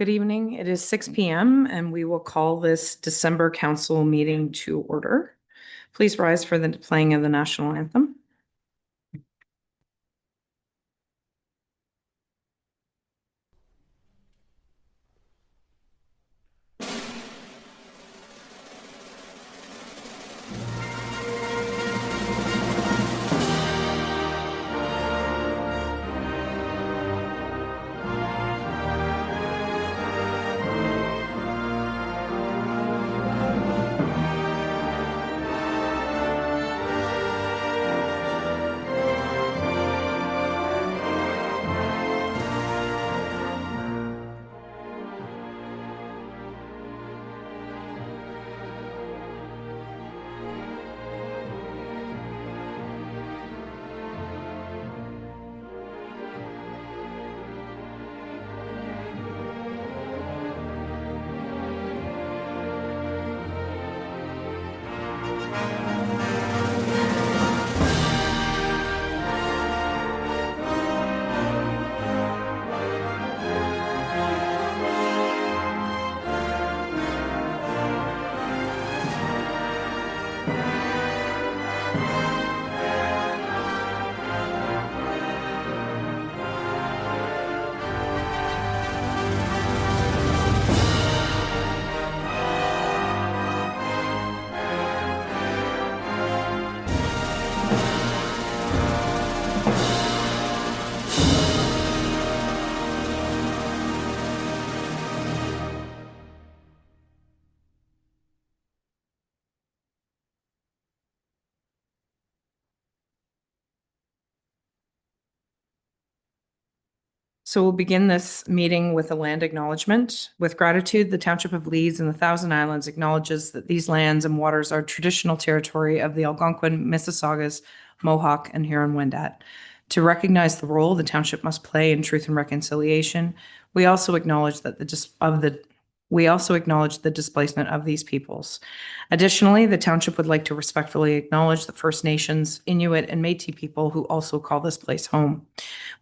Good evening. It is 6 p.m. and we will call this December council meeting to order. Please rise for the playing of the national anthem. So we'll begin this meeting with a land acknowledgement. With gratitude, the Township of Leeds and the Thousand Islands acknowledges that these lands and waters are traditional territory of the Algonquin, Mississaugas, Mohawk, and Huron-Wendat. To recognize the role the township must play in truth and reconciliation, we also acknowledge the displacement of these peoples. Additionally, the township would like to respectfully acknowledge the First Nations, Inuit, and Métis people who also call this place home.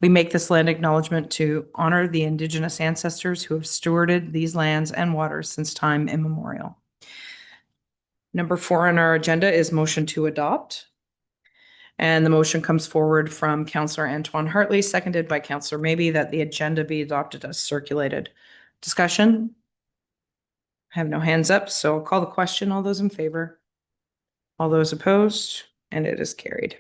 We make this land acknowledgement to honor the Indigenous ancestors who have stewarded these lands and waters since time immemorial. Number 4 on our agenda is motion to adopt. And the motion comes forward from Councillor Antoine Hartley, seconded by Councillor Maybe, that the agenda be adopted as circulated. Discussion? I have no hands up, so I'll call the question. All those in favor? All those opposed? And it is carried.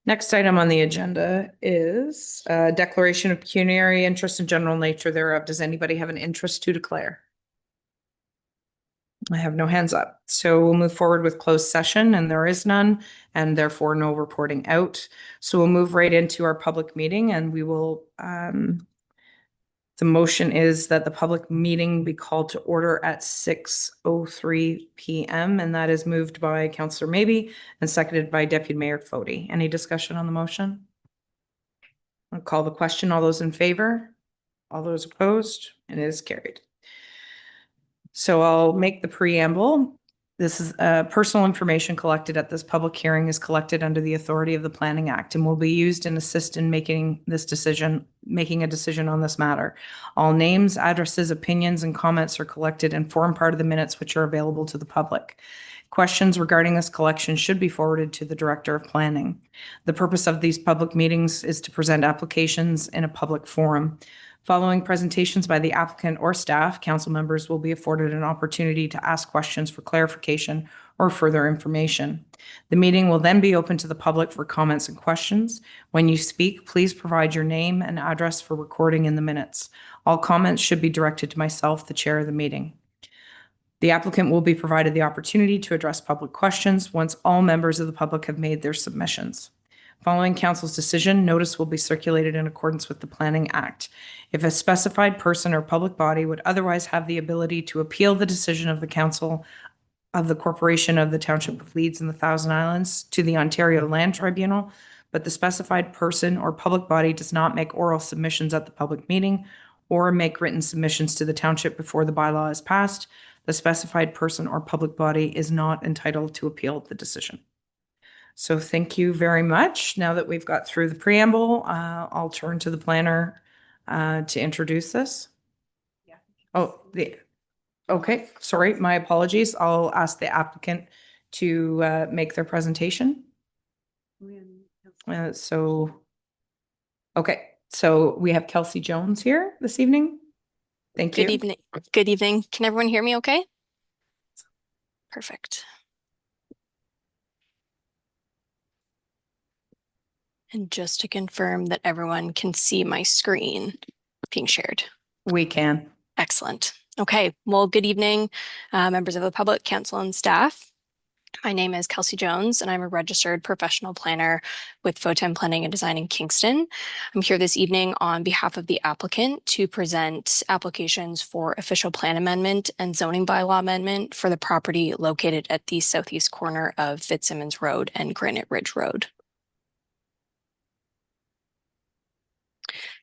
Next item on the agenda is a declaration of pecuniary interest and general nature thereof. Does anybody have an interest to declare? I have no hands up. So we'll move forward with closed session, and there is none, and therefore no reporting out. So we'll move right into our public meeting, and we will the motion is that the public meeting be called to order at 6:03 p.m. and that is moved by Councillor Maybe and seconded by Deputy Mayor Fody. Any discussion on the motion? I'll call the question. All those in favor? All those opposed? And it is carried. So I'll make the preamble. This is personal information collected at this public hearing is collected under the authority of the Planning Act and will be used and assist in making a decision on this matter. All names, addresses, opinions, and comments are collected and form part of the minutes which are available to the public. Questions regarding this collection should be forwarded to the Director of Planning. The purpose of these public meetings is to present applications in a public forum. Following presentations by the applicant or staff, council members will be afforded an opportunity to ask questions for clarification or further information. The meeting will then be open to the public for comments and questions. When you speak, please provide your name and address for recording in the minutes. All comments should be directed to myself, the chair of the meeting. The applicant will be provided the opportunity to address public questions once all members of the public have made their submissions. Following council's decision, notice will be circulated in accordance with the Planning Act. If a specified person or public body would otherwise have the ability to appeal the decision of the council of the Corporation of the Township of Leeds and the Thousand Islands to the Ontario Land Tribunal, but the specified person or public body does not make oral submissions at the public meeting or make written submissions to the township before the bylaw is passed, the specified person or public body is not entitled to appeal the decision. So thank you very much. Now that we've got through the preamble, I'll turn to the planner to introduce this. Okay, sorry, my apologies. I'll ask the applicant to make their presentation. Okay, so we have Kelsey Jones here this evening. Thank you. Good evening. Good evening. Can everyone hear me okay? Perfect. And just to confirm that everyone can see my screen being shared. We can. Excellent. Okay, well, good evening, members of the public, council, and staff. My name is Kelsey Jones, and I'm a registered professional planner with Photon Planning and Design in Kingston. I'm here this evening on behalf of the applicant to present applications for official plan amendment and zoning bylaw amendment for the property located at the southeast corner of Fitzsimmons Road and Granite Ridge Road.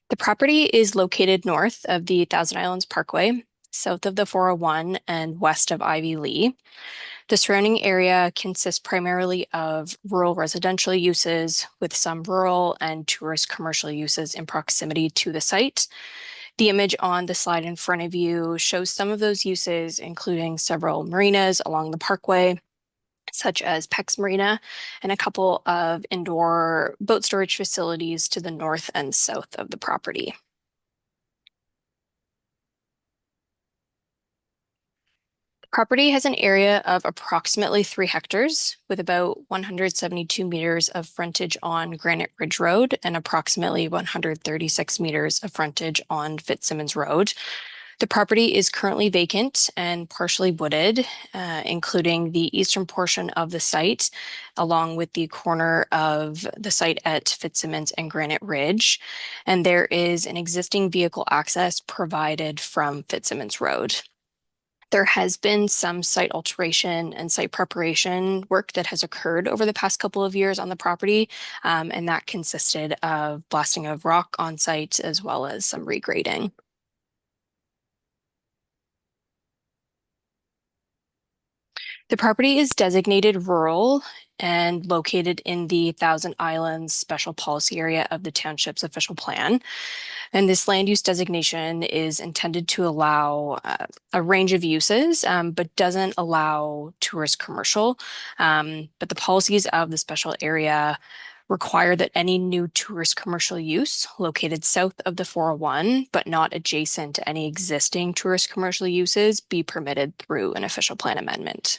The property is located north of the Thousand Islands Parkway, south of the 401, and west of Ivy Lee. The surrounding area consists primarily of rural residential uses with some rural and tourist commercial uses in proximity to the site. The image on the slide in front of you shows some of those uses, including several marinas along the parkway, such as Pex Marina, and a couple of indoor boat storage facilities to the north and south of the property. Property has an area of approximately 3 hectares with about 172 meters of frontage on Granite Ridge Road and approximately 136 meters of frontage on Fitzsimmons Road. The property is currently vacant and partially wooded, including the eastern portion of the site, along with the corner of the site at Fitzsimmons and Granite Ridge. And there is an existing vehicle access provided from Fitzsimmons Road. There has been some site alteration and site preparation work that has occurred over the past couple of years on the property, and that consisted of blasting of rock on site as well as some regrading. The property is designated rural and located in the Thousand Islands Special Policy Area of the township's official plan. And this land use designation is intended to allow a range of uses, but doesn't allow tourist commercial. But the policies of the special area require that any new tourist commercial use located south of the 401, but not adjacent to any existing tourist commercial uses, be permitted through an official plan amendment.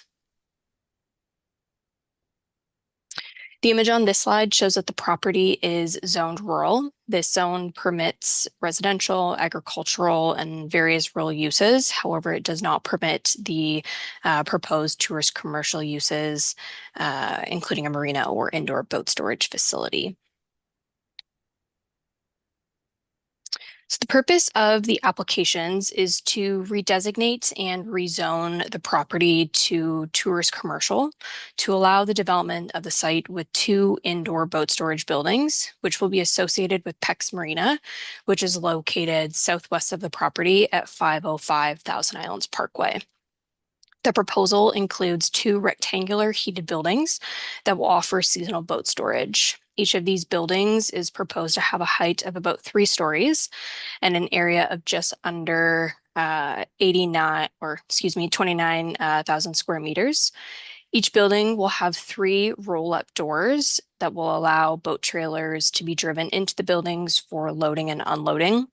The image on this slide shows that the property is zoned rural. This zone permits residential, agricultural, and various rural uses. However, it does not permit the proposed tourist commercial uses, including a marina or indoor boat storage facility. So the purpose of the applications is to redesignate and rezone the property to tourist commercial to allow the development of the site with 2 indoor boat storage buildings, which will be associated with Pex Marina, which is located southwest of the property at 505 Thousand Islands Parkway. The proposal includes 2 rectangular heated buildings that will offer seasonal boat storage. Each of these buildings is proposed to have a height of about 3 stories and an area of just under 29,000 square meters. Each building will have 3 roll-up doors that will allow boat trailers to be driven into the buildings for loading and unloading.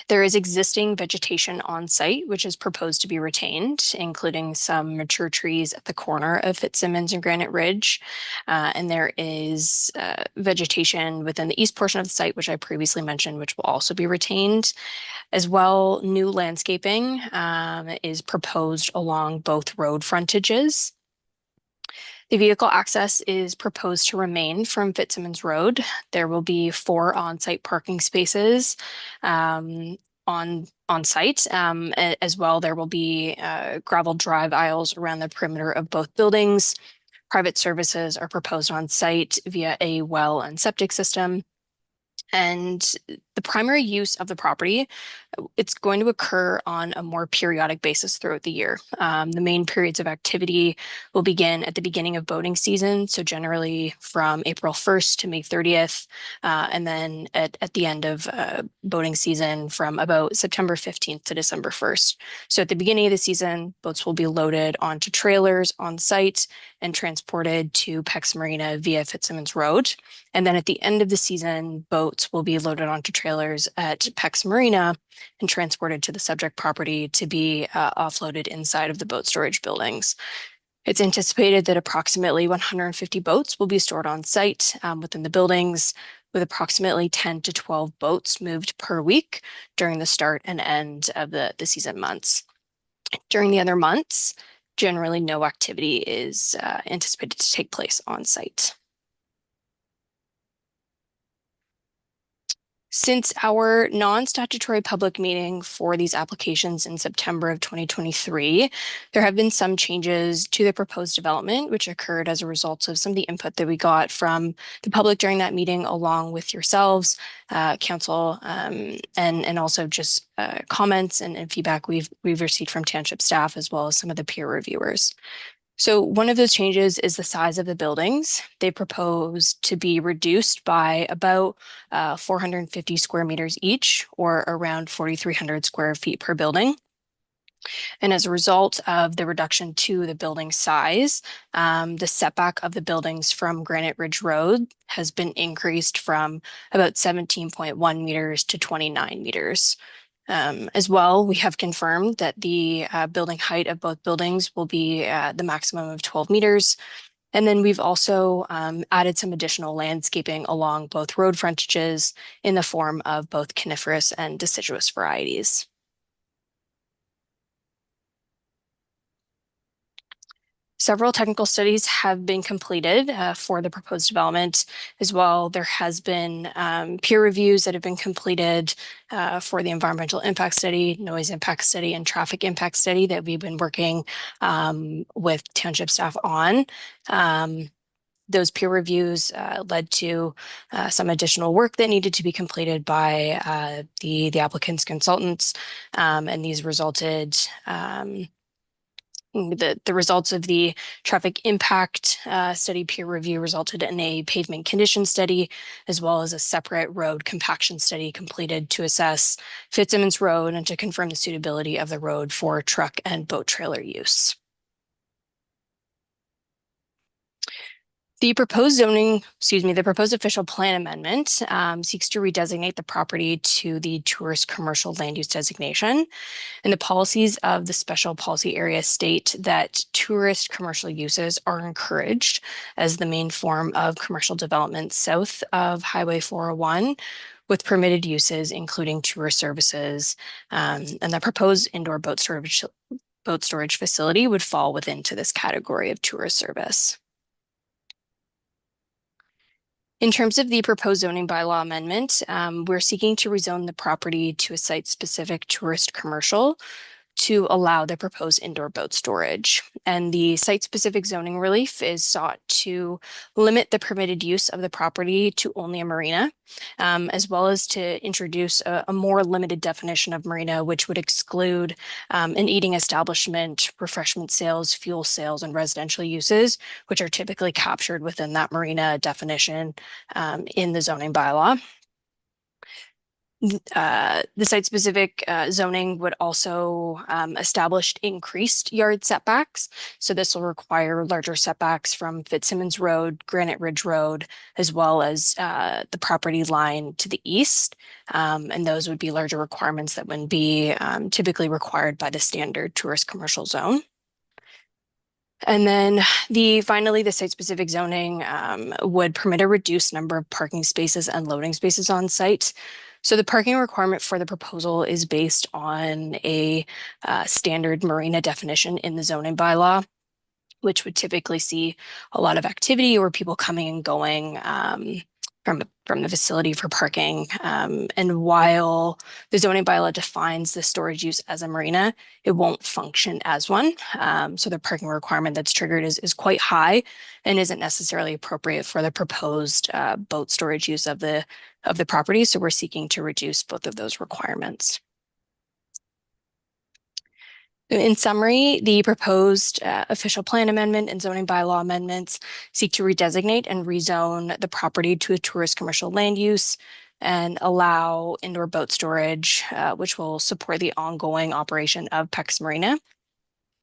There is existing vegetation on site, which is proposed to be retained, including some mature trees at the corner of Fitzsimmons and Granite Ridge. And there is vegetation within the east portion of the site, which I previously mentioned, which will also be retained. As well, new landscaping is proposed along both road frontages. The vehicle access is proposed to remain from Fitzsimmons Road. There will be 4 on-site parking spaces on site. As well, there will be gravel drive aisles around the perimeter of both buildings. Private services are proposed on site via a well and septic system. And the primary use of the property, it's going to occur on a more periodic basis throughout the year. The main periods of activity will begin at the beginning of boating season, so generally from April 1st to May 30th, and then at the end of boating season from about September 15th to December 1st. So at the beginning of the season, boats will be loaded onto trailers on site and transported to Pex Marina via Fitzsimmons Road. And then at the end of the season, boats will be loaded onto trailers at Pex Marina and transported to the subject property to be offloaded inside of the boat storage buildings. It's anticipated that approximately 150 boats will be stored on site within the buildings, with approximately 10 to 12 boats moved per week during the start and end of the season months. During the other months, generally no activity is anticipated to take place on site. Since our non-statutory public meeting for these applications in September of 2023, there have been some changes to the proposed development, which occurred as a result of some of the input that we got from the public during that meeting, along with yourselves, council, and also just comments and feedback we've received from township staff, as well as some of the peer reviewers. So one of those changes is the size of the buildings. They propose to be reduced by about 450 square meters each, or around 4,300 square feet per building. And as a result of the reduction to the building size, the setback of the buildings from Granite Ridge Road has been increased from about 17.1 meters to 29 meters. As well, we have confirmed that the building height of both buildings will be the maximum of 12 meters. And then we've also added some additional landscaping along both road frontages in the form of both coniferous and deciduous varieties. Several technical studies have been completed for the proposed development as well. There has been peer reviews that have been completed for the environmental impact study, noise impact study, and traffic impact study that we've been working with township staff on. Those peer reviews led to some additional work that needed to be completed by the applicant's consultants, and these resulted the results of the traffic impact study peer review resulted in a pavement condition study, as well as a separate road compaction study completed to assess Fitzsimmons Road and to confirm the suitability of the road for truck and boat trailer use. The proposed official plan amendment seeks to redesignate the property to the tourist commercial land use designation. And the policies of the special policy area state that tourist commercial uses are encouraged as the main form of commercial development south of Highway 401, with permitted uses including tourist services, and the proposed indoor boat storage facility would fall within this category of tourist service. In terms of the proposed zoning bylaw amendment, we're seeking to rezone the property to a site-specific tourist commercial to allow the proposed indoor boat storage. And the site-specific zoning relief is sought to limit the permitted use of the property to only a marina, as well as to introduce a more limited definition of marina, which would exclude an eating establishment, refreshment sales, fuel sales, and residential uses, which are typically captured within that marina definition in the zoning bylaw. The site-specific zoning would also establish increased yard setbacks. So this will require larger setbacks from Fitzsimmons Road, Granite Ridge Road, as well as the property line to the east. And those would be larger requirements that wouldn't be typically required by the standard tourist commercial zone. And then finally, the site-specific zoning would permit a reduced number of parking spaces and loading spaces on site. So the parking requirement for the proposal is based on a standard marina definition in the zoning bylaw, which would typically see a lot of activity or people coming and going from the facility for parking. And while the zoning bylaw defines the storage use as a marina, it won't function as one. So the parking requirement that's triggered is quite high and isn't necessarily appropriate for the proposed boat storage use of the property. So we're seeking to reduce both of those requirements. In summary, the proposed official plan amendment and zoning bylaw amendments seek to redesignate and rezone the property to a tourist commercial land use and allow indoor boat storage, which will support the ongoing operation of PEX Marina.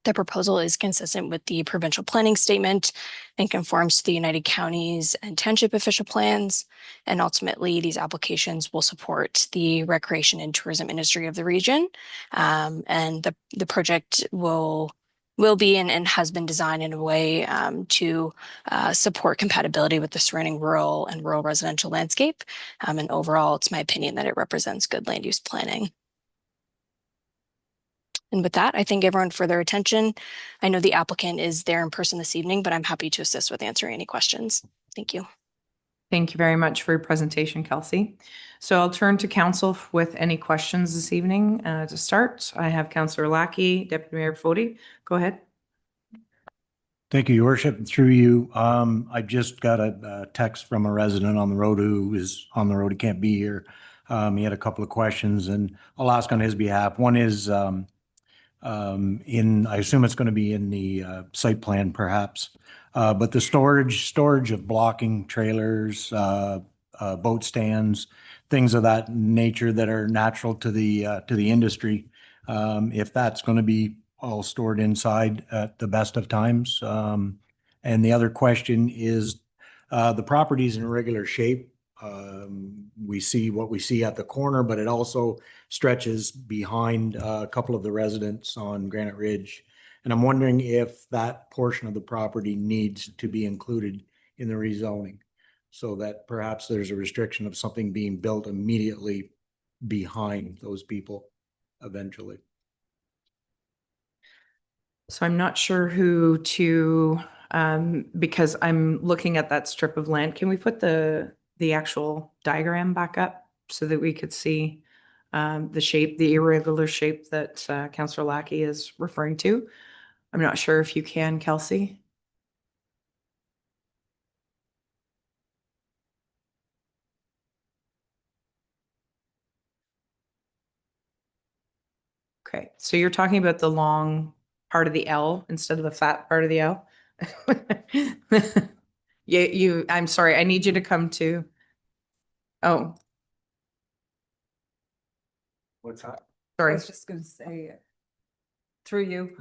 The proposal is consistent with the provincial planning statement and conforms to the United Counties and Township official plans. And ultimately, these applications will support the recreation and tourism industry of the region. And the project will be and has been designed in a way to support compatibility with the surrounding rural and rural residential landscape. And overall, it's my opinion that it represents good land use planning. And with that, I thank everyone for their attention. I know the applicant is there in person this evening, but I'm happy to assist with answering any questions. Thank you. Thank you very much for your presentation, Kelsey. So I'll turn to council with any questions this evening. To start, I have Councillor Lackey, Deputy Mayor Fody. Go ahead. Thank you, Your Worship. Through you, I just got a text from a resident on the road who is on the road. He can't be here. He had a couple of questions, and I'll ask on his behalf. One is I assume it's going to be in the site plan, perhaps, but the storage of blocking trailers, boat stands, things of that nature that are natural to the industry. If that's going to be all stored inside at the best of times. And the other question is, the property's in regular shape. We see what we see at the corner, but it also stretches behind a couple of the residents on Granite Ridge. And I'm wondering if that portion of the property needs to be included in the rezoning, so that perhaps there's a restriction of something being built immediately behind those people eventually. So I'm not sure who to, because I'm looking at that strip of land. Can we put the actual diagram back up so that we could see the shape, the irregular shape that Councillor Lackey is referring to? I'm not sure if you can, Kelsey. Okay, so you're talking about the long part of the L instead of the fat part of the L? Yeah, I'm sorry, I need you to come to. Oh, What's that? I sorry. was just going to say, through you,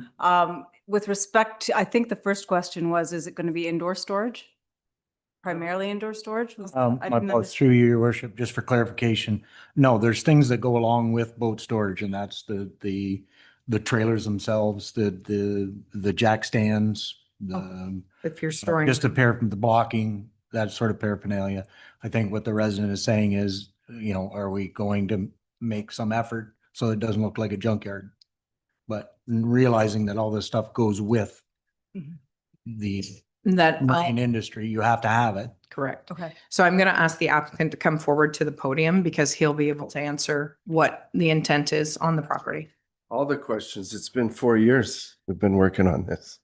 with respect to, I think the first question was, is it going to be indoor storage? Primarily indoor storage? Through you, Your Worship, just for clarification, no, there's things that go along with boat storage, and that's the trailers themselves, the jack stands, If you're storing. just the blocking, that sort of paraphernalia. I think what the resident is saying is, are we going to make some effort so it doesn't look like a junkyard? But realizing that all this stuff goes with the That, marine industry, you have to have it. correct. Okay. So I'm going to ask the applicant to come forward to the podium because he'll be able to answer what the intent is on the property. All the questions. It's been 4 years we've been working on this.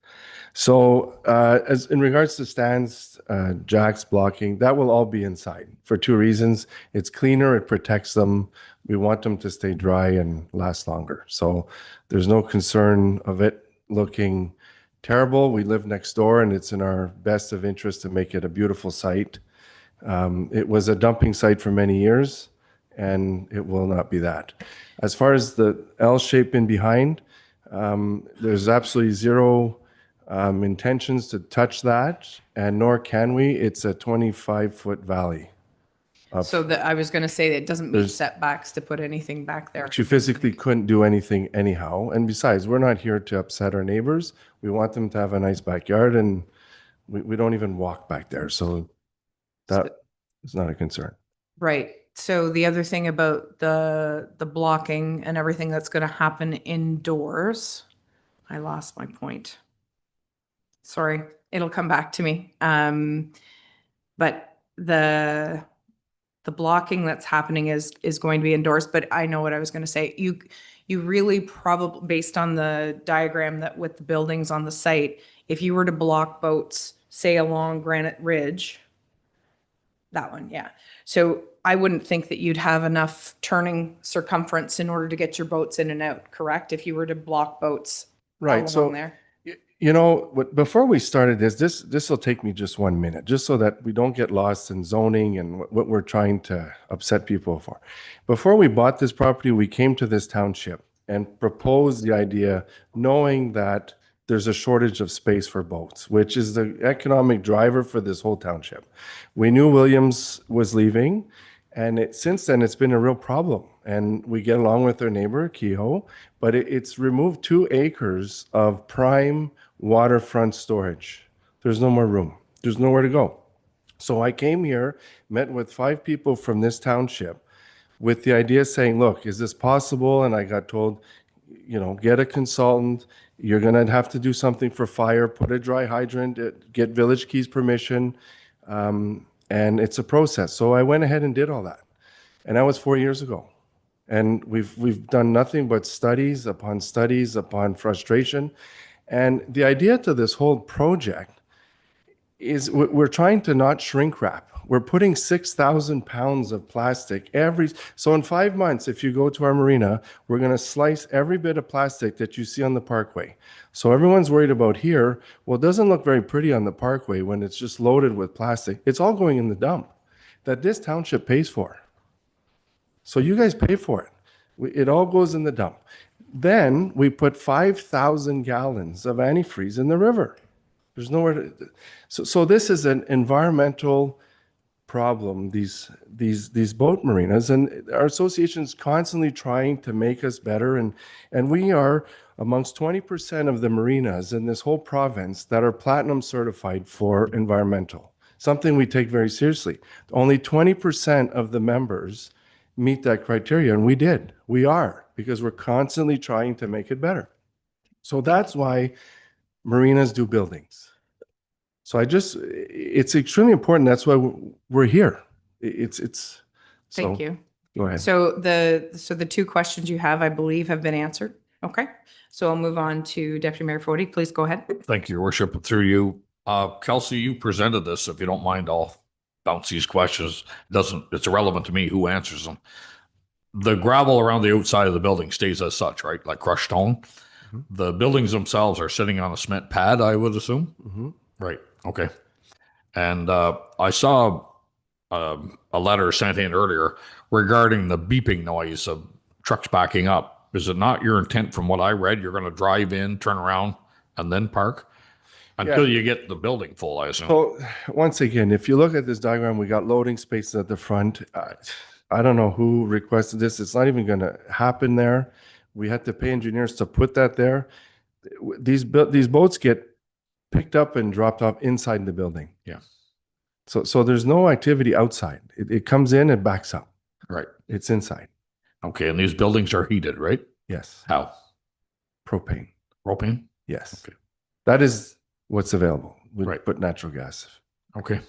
So as in regards to stands, jacks, blocking, that will all be inside for two reasons. It's cleaner, it protects them. We want them to stay dry and last longer. So there's no concern of it looking terrible. We live next door and it's in our best of interest to make it a beautiful site. It was a dumping site for many years and it will not be that. As far as the L shape in behind, there's absolutely zero intentions to touch that, and nor can we. It's a 25-foot valley. So that I was going to say that it doesn't meet There's- setbacks to put anything back there. But you physically couldn't do anything anyhow. And besides, we're not here to upset our neighbors. We want them to have a nice backyard, and we don't even walk back there. So that is not a concern. Right. So the other thing about the blocking and everything that's going to happen indoors, I lost my point. Sorry, it'll come back to me. But the blocking that's happening is going to be indoors, but I know what I was going to say. You really probably, based on the diagram that with the buildings on the site, if you were to block boats, say along Granite Ridge, that one, yeah. So I wouldn't think that you'd have enough turning circumference in order to get your boats in and out, correct? If you were to block boats Right. along So, there. you know, before we started this will take me just 1 minute, just so that we don't get lost in zoning and what we're trying to upset people for. Before we bought this property, we came to this township and proposed the idea, knowing that there's a shortage of space for boats, which is the economic driver for this whole township. We knew Williams was leaving, and since then it's been a real problem. And we get along with our neighbor, Kehoe, but it's removed 2 acres of prime waterfront storage. There's no more room. There's nowhere to go. So I came here, met with 5 people from this township with the idea saying, look, is this possible? And I got told, you know, get a consultant. You're going to have to do something for fire, put a dry hydrant, get Village Keys permission. And it's a process. So I went ahead and did all that. And that was 4 years ago. And we've done nothing but studies upon frustration. And the idea to this whole project is we're trying to not shrink wrap. We're putting 6,000 pounds of plastic so in 5 months, if you go to our marina, we're going to slice every bit of plastic that you see on the parkway. So everyone's worried about here. Well, it doesn't look very pretty on the parkway when it's just loaded with plastic. It's all going in the dump that this township pays for. So you guys pay for it. It all goes in the dump. Then we put 5,000 gallons of antifreeze in the river. There's nowhere to. So this is an environmental problem. These boat marinas, and our association is constantly trying to make us better. And we are amongst 20% of the marinas in this whole province that are platinum certified for environmental. Something we take very seriously. Only 20% of the members meet that criteria, and we are, because we're constantly trying to make it better. So that's why marinas do buildings. So it's extremely important. That's why we're here. Thank you. Go ahead. So the 2 questions you have, I believe, have been answered. Okay. So I'll move on to Deputy Mayor Fody. Please go ahead. Thank you, Your Worship. Through you, Kelsey, you presented this. If you don't mind, I'll bounce these questions. It's irrelevant to me who answers them. The gravel around the outside of the building stays as such, right? Like crushed stone. Mm-hmm. The buildings themselves are sitting on a cement pad, I would assume. Mm-hmm. Right. Okay. And I saw a letter sent in earlier regarding the beeping noise of trucks backing up. Is it not your intent, from what I read, you're going to drive in, turn around, and then park until you get the building full, I assume? So once again, if you look at this diagram, we got loading spaces at the front. I don't know who requested this. It's not even going to happen there. We had to pay engineers to put that there. These boats get picked up and dropped off inside the building. Yeah. So there's no activity outside. It comes in and backs up. Right. It's inside. Okay. And these buildings are heated, right? Yes. How? Propane. Propane? Yes. Okay. That is what's available. We Right. put natural gas. Okay.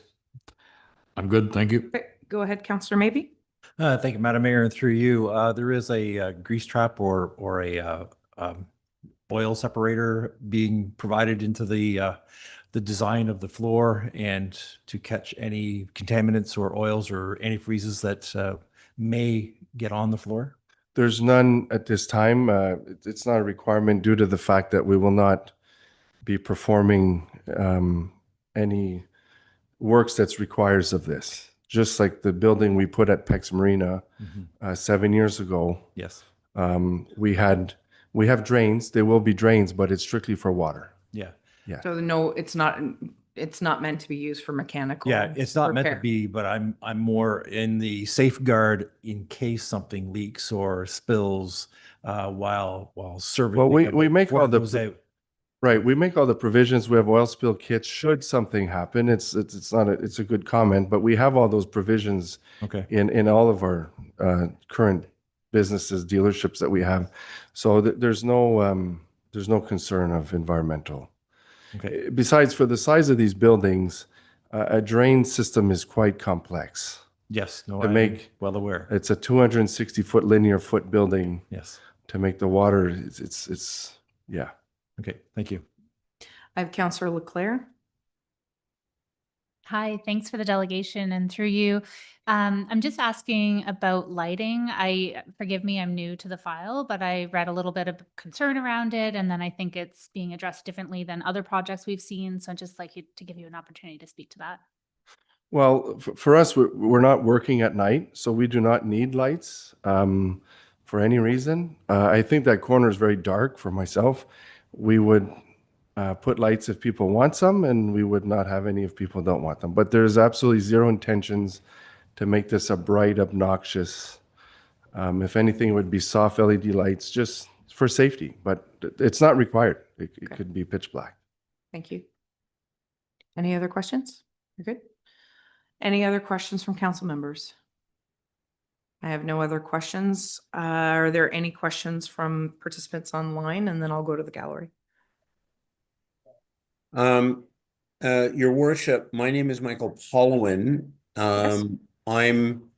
I'm good. Thank you. Okay, go ahead, Councillor Maybe. Thank you, Madam Mayor, and through you, there is a grease trap or a oil separator being provided into the design of the floor, and to catch any contaminants or oils or antifreezes that may get on the floor. There's none at this time. It's not a requirement due to the fact that we will not be performing any works that's requires of this. Just like the building we put at Pex Marina 7 years ago, Yes. we have drains. There will be drains, but it's strictly for water. Yeah. So no, it's not meant to be used for mechanical. Yeah, it's not meant to repair. be, but I'm more in the safeguard in case something leaks or spills while serving. Well, we make all the goes out. right. We make all the provisions. We have oil spill kits. Should something happen, it's a good comment, but we have all those provisions Okay. in all of our current businesses, dealerships that we have. So there's no concern of environmental. Okay. Besides, for the size of these buildings, a drain system is quite complex. Yes, no, To I'm make- well aware. It's a 260-foot linear foot building Yes. to make the water. Yeah. Okay, thank you. I have Councillor Leclerc. Hi, thanks for the delegation and through you. I'm just asking about lighting. Forgive me, I'm new to the file, but I read a little bit of concern around it, and then I think it's being addressed differently than other projects we've seen. So I'd just like to give you an opportunity to speak to that. Well, for us, we're not working at night, so we do not need lights for any reason. I think that corner is very dark for myself. We would put lights if people want some, and we would not have any if people don't want them. But there's absolutely zero intentions to make this a bright, obnoxious. If anything, it would be soft LED lights just for safety, but it's not required. It could be pitch black. Thank you. Any other questions? You're good? Any other questions from council members? I have no other questions. Are there any questions from participants online? And then I'll go to the gallery. Your worship, my name is Michael Paulowin. Yes. I'm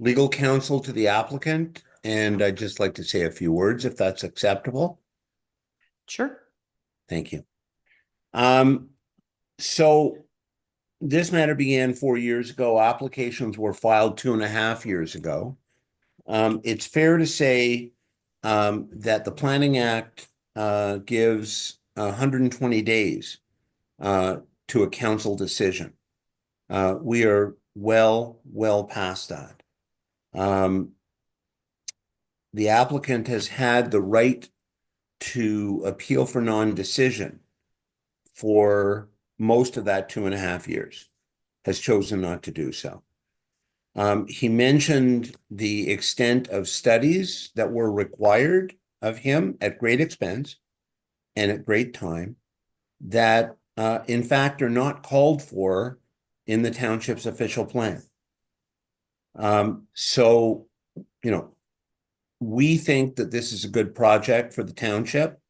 legal counsel to the applicant, and I'd just like to say a few words if that's acceptable. Sure. Thank you. So this matter began 4 years ago. Applications were filed 2.5 years ago. It's fair to say that the Planning Act gives 120 days to a council decision. We are well past that. The applicant has had the right to appeal for non-decision for most of that 2.5 years, has chosen not to do so. He mentioned the extent of studies that were required of him at great expense and at great time that in fact are not called for in the township's official plan. So, you know, we think that this is a good project for the township.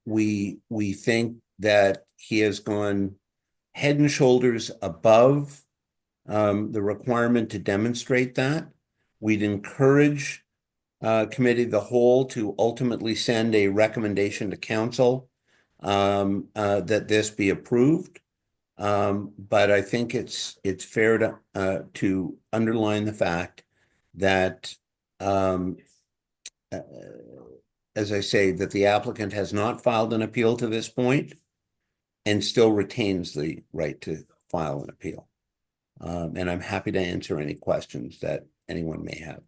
We think that he has gone head and shoulders above the requirement to demonstrate that. We'd encourage committee of the whole to ultimately send a recommendation to council that this be approved. But I think it's fair to underline the fact that as I say, that the applicant has not filed an appeal to this point and still retains the right to file an appeal. And I'm happy to answer any questions that anyone may have.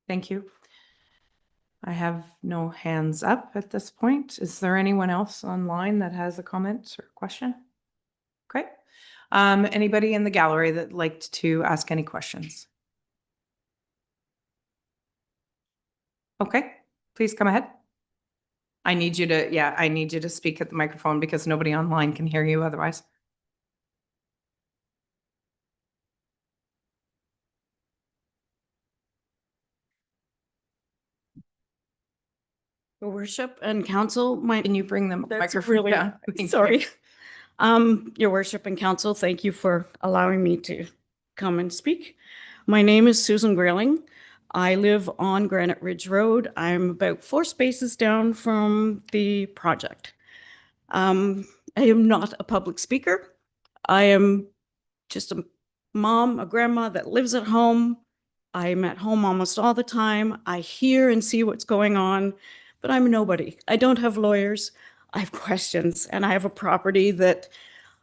Thank you. I have no hands up at this point. Is there anyone else online that has a comment or question? Okay. Anybody in the gallery that'd like to ask any questions? Okay, please come ahead. I need you to speak at the microphone because nobody online can hear you otherwise. Your worship and council, Can you bring the that's microphone really, down? Thank you. sorry. Your worship and council, thank you for allowing me to come and speak. My name is Susan Grayling. I live on Granite Ridge Road. I'm about 4 spaces down from the project. I am not a public speaker. I am just a mom, a grandma that lives at home. I'm at home almost all the time. I hear and see what's going on, but I'm nobody. I don't have lawyers. I have questions, and I have a property that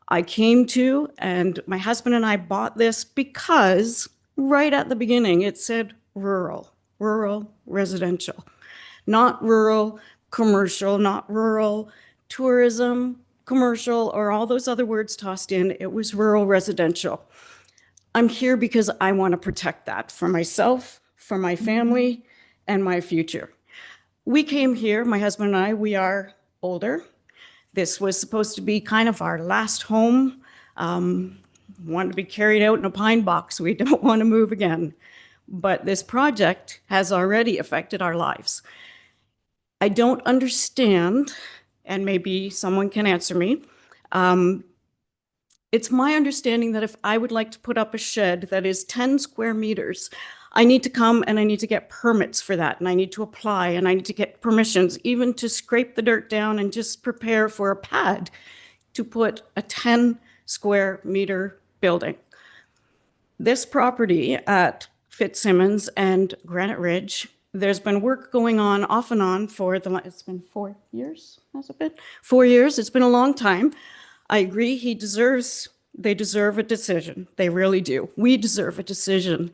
I came to, and my husband and I bought this because right at the beginning it said rural residential, not rural commercial, not rural tourism, commercial, or all those other words tossed in. It was rural residential. I'm here because I want to protect that for myself, for my family, and my future. We came here, my husband and I, we are older. This was supposed to be kind of our last home. Wanted to be carried out in a pine box. We don't want to move again. But this project has already affected our lives. I don't understand, and maybe someone can answer me. It's my understanding that if I would like to put up a shed that is 10 square meters, I need to come and I need to get permits for that, and I need to apply, and I need to get permissions, even to scrape the dirt down and just prepare for a pad to put a 10 square meter building. This property at Fitzsimmons and Granite Ridge, there's been work going on off and on for it's been 4 years, has it been? 4 years, it's been a long time. I agree, they deserve a decision. They really do. We deserve a decision.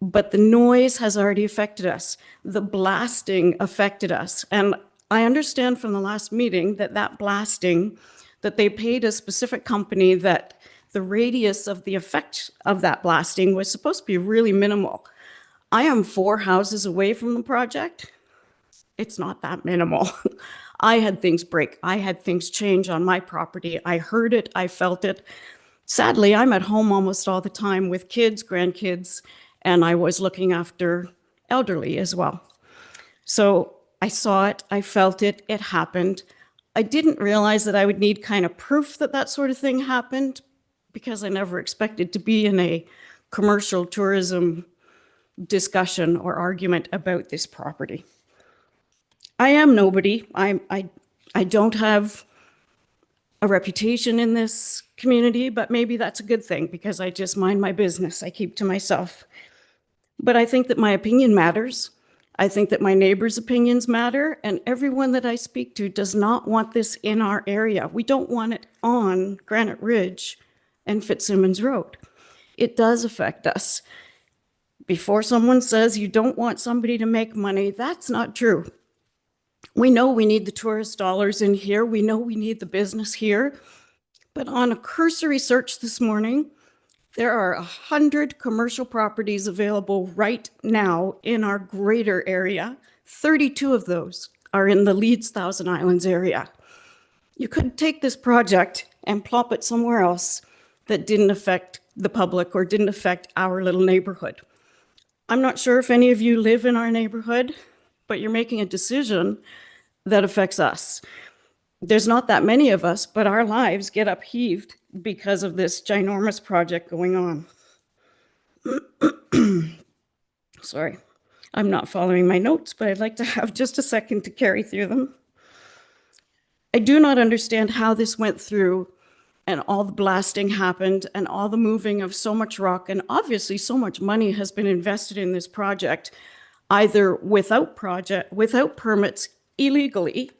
But the noise has already affected us. The blasting affected us. And I understand from the last meeting that blasting, that they paid a specific company that the radius of the effect of that blasting was supposed to be really minimal. I am 4 houses away from the project. It's not that minimal. I had things break. I had things change on my property. I heard it. I felt it. Sadly, I'm at home almost all the time with kids, grandkids, and I was looking after elderly as well. So I saw it. I felt it. It happened. I didn't realize that I would need kind of proof that that sort of thing happened, because I never expected to be in a commercial tourism discussion or argument about this property. I am nobody. I don't have a reputation in this community, but maybe that's a good thing, because I just mind my business. I keep to myself. But I think that my opinion matters. I think that my neighbors' opinions matter, and everyone that I speak to does not want this in our area. We don't want it on Granite Ridge and Fitzsimmons Road. It does affect us. Before someone says you don't want somebody to make money, that's not true. We know we need the tourist dollars in here. We know we need the business here. But on a cursory search this morning, there are 100 commercial properties available right now in our greater area. 32 of those are in the Leeds Thousand Islands area. You could take this project and plop it somewhere else that didn't affect the public or didn't affect our little neighborhood. I'm not sure if any of you live in our neighborhood, but you're making a decision that affects us. There's not that many of us, but our lives get upheaved because of this ginormous project going on. Sorry, I'm not following my notes, but I'd like to have just a second to carry through them. I do not understand how this went through and all the blasting happened and all the moving of so much rock, and obviously so much money has been invested in this project, either without permits illegally,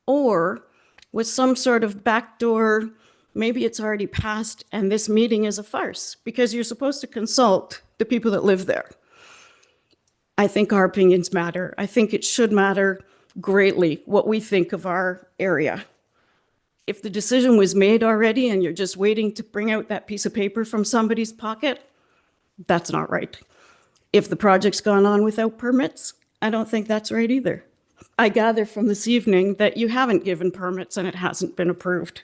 or with some sort of backdoor, maybe it's already passed and this meeting is a farce, because you're supposed to consult the people that live there. I think our opinions matter. I think it should matter greatly what we think of our area. If the decision was made already and you're just waiting to bring out that piece of paper from somebody's pocket, that's not right. If the project's gone on without permits, I don't think that's right either. I gather from this evening that you haven't given permits and it hasn't been approved.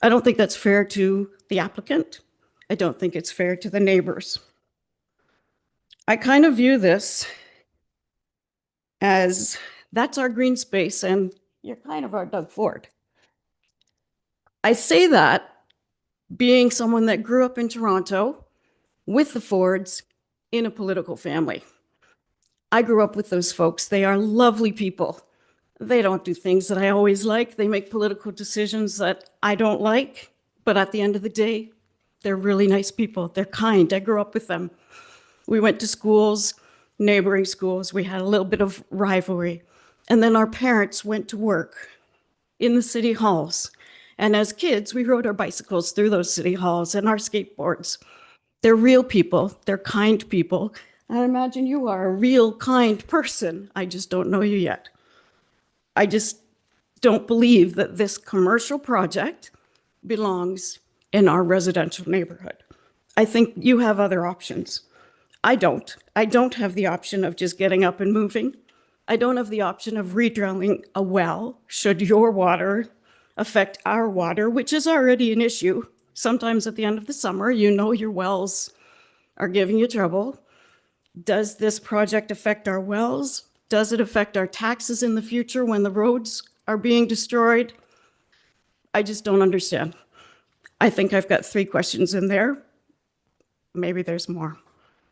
I don't think that's fair to the applicant. I don't think it's fair to the neighbors. I kind of view this as that's our green space and you're kind of our Doug Ford. I say that being someone that grew up in Toronto with the Fords in a political family. I grew up with those folks. They are lovely people. They don't do things that I always like. They make political decisions that I don't like. But at the end of the day, they're really nice people. They're kind. I grew up with them. We went to schools, neighboring schools. We had a little bit of rivalry. And then our parents went to work in the city halls. And as kids, we rode our bicycles through those city halls and our skateboards. They're real people. They're kind people. I imagine you are a real kind person. I just don't know you yet. I just don't believe that this commercial project belongs in our residential neighborhood. I think you have other options. I don't. I don't have the option of just getting up and moving. I don't have the option of redrilling a well should your water affect our water, which is already an issue. Sometimes at the end of the summer, you know your wells are giving you trouble. Does this project affect our wells? Does it affect our taxes in the future when the roads are being destroyed? I just don't understand. I think I've got 3 questions in there. Maybe there's more,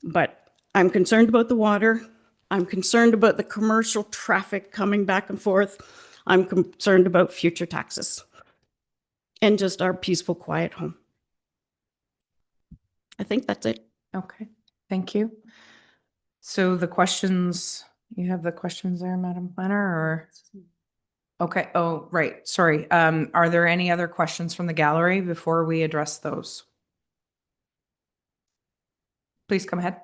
but I'm concerned about the water. I'm concerned about the commercial traffic coming back and forth. I'm concerned about future taxes and just our peaceful, quiet home. I think that's it. Okay, thank you. So the questions, you have the questions there, Madam Planner, or? Okay, oh, right, sorry. Are there any other questions from the gallery before we address those? Please come ahead.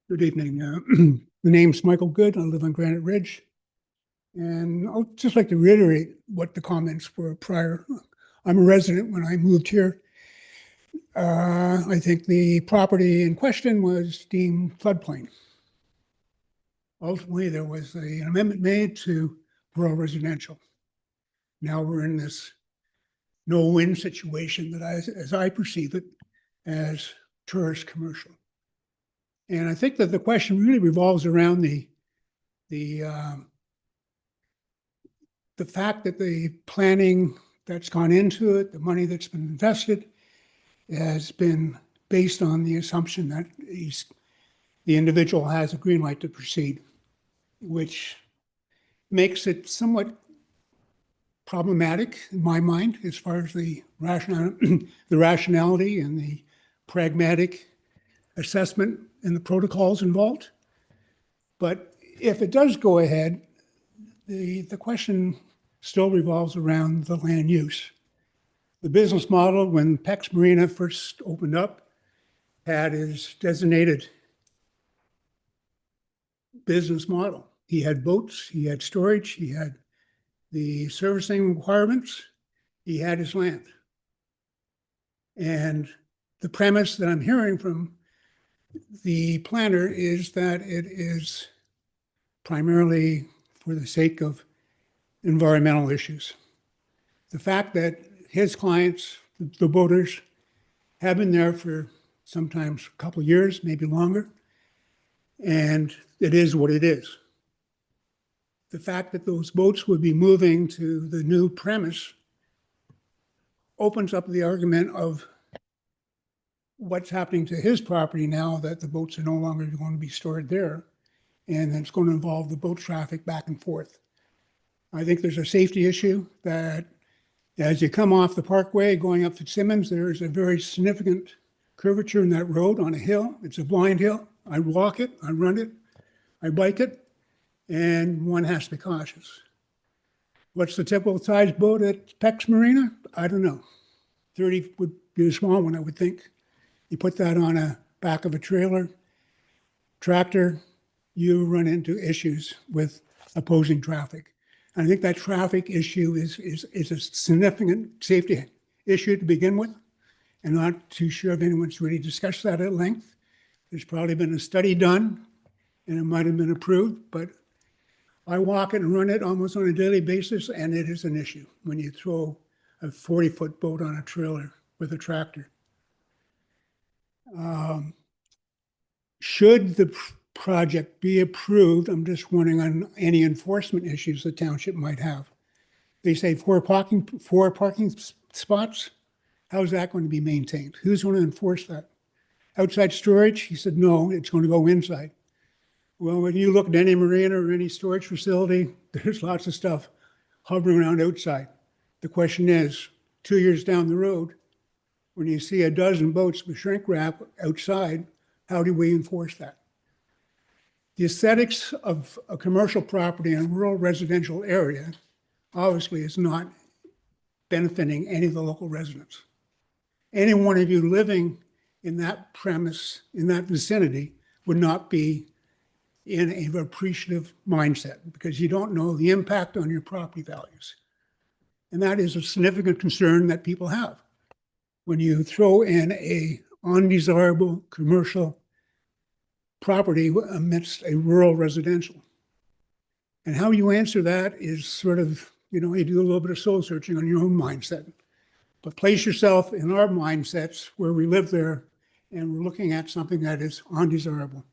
Good evening. The name's Michael Good. I live on Granite Ridge. And I'll just like to reiterate what the comments were prior. I'm a resident when I moved here. I think the property in question was deemed floodplain. Ultimately, there was an amendment made to rural residential. Now we're in this no-win situation that as I perceive it, as tourist commercial. And I think that the question really revolves around the fact that the planning that's gone into it, the money that's been invested, has been based on the assumption that the individual has a green light to proceed, which makes it somewhat problematic in my mind as far as the rationality and the pragmatic assessment and the protocols involved. But if it does go ahead, the question still revolves around the land use. The business model, when Pex Marina first opened up, had his designated business model. He had boats, he had storage, he had the servicing requirements, he had his land. And the premise that I'm hearing from the planner is that it is primarily for the sake of environmental issues. The fact that his clients, the boaters, have been there for sometimes a couple of years, maybe longer, and it is what it is. The fact that those boats would be moving to the new premise opens up the argument of what's happening to his property now that the boats are no longer going to be stored there, and it's going to involve the boat traffic back and forth. I think there's a safety issue that as you come off the parkway going up to Simmons, there's a very significant curvature in that road on a hill. It's a blind hill. I walk it, I run it, I bike it, and one has to be cautious. What's the typical size boat at Pex Marina? I don't know. 30 would be a small one, I would think. You put that on a back of a tractor, you run into issues with opposing traffic. And I think that traffic issue is a significant safety issue to begin with. And not too sure if anyone's really discussed that at length. There's probably been a study done and it might have been approved, but I walk it and run it almost on a daily basis, and it is an issue when you throw a 40-foot boat on a trailer with a tractor. Should the project be approved, I'm just wondering on any enforcement issues the township might have. They say four parking spots. How's that going to be maintained? Who's going to enforce that? Outside storage? He said, no, it's going to go inside. Well, when you look at any marina or any storage facility, there's lots of stuff hovering around outside. The question is, 2 years down the road, when you see a dozen boats with shrink wrap outside, how do we enforce that? The aesthetics of a commercial property in a rural residential area obviously is not benefiting any of the local residents. Any one of you living in that premise, in that vicinity, would not be in an appreciative mindset because you don't know the impact on your property values. And that is a significant concern that people have when you throw in a undesirable commercial property amidst a rural residential. And how you answer that is sort of, you do a little bit of soul searching on your own mindset. But place yourself in our mindsets where we live there and we're looking at something that is undesirable.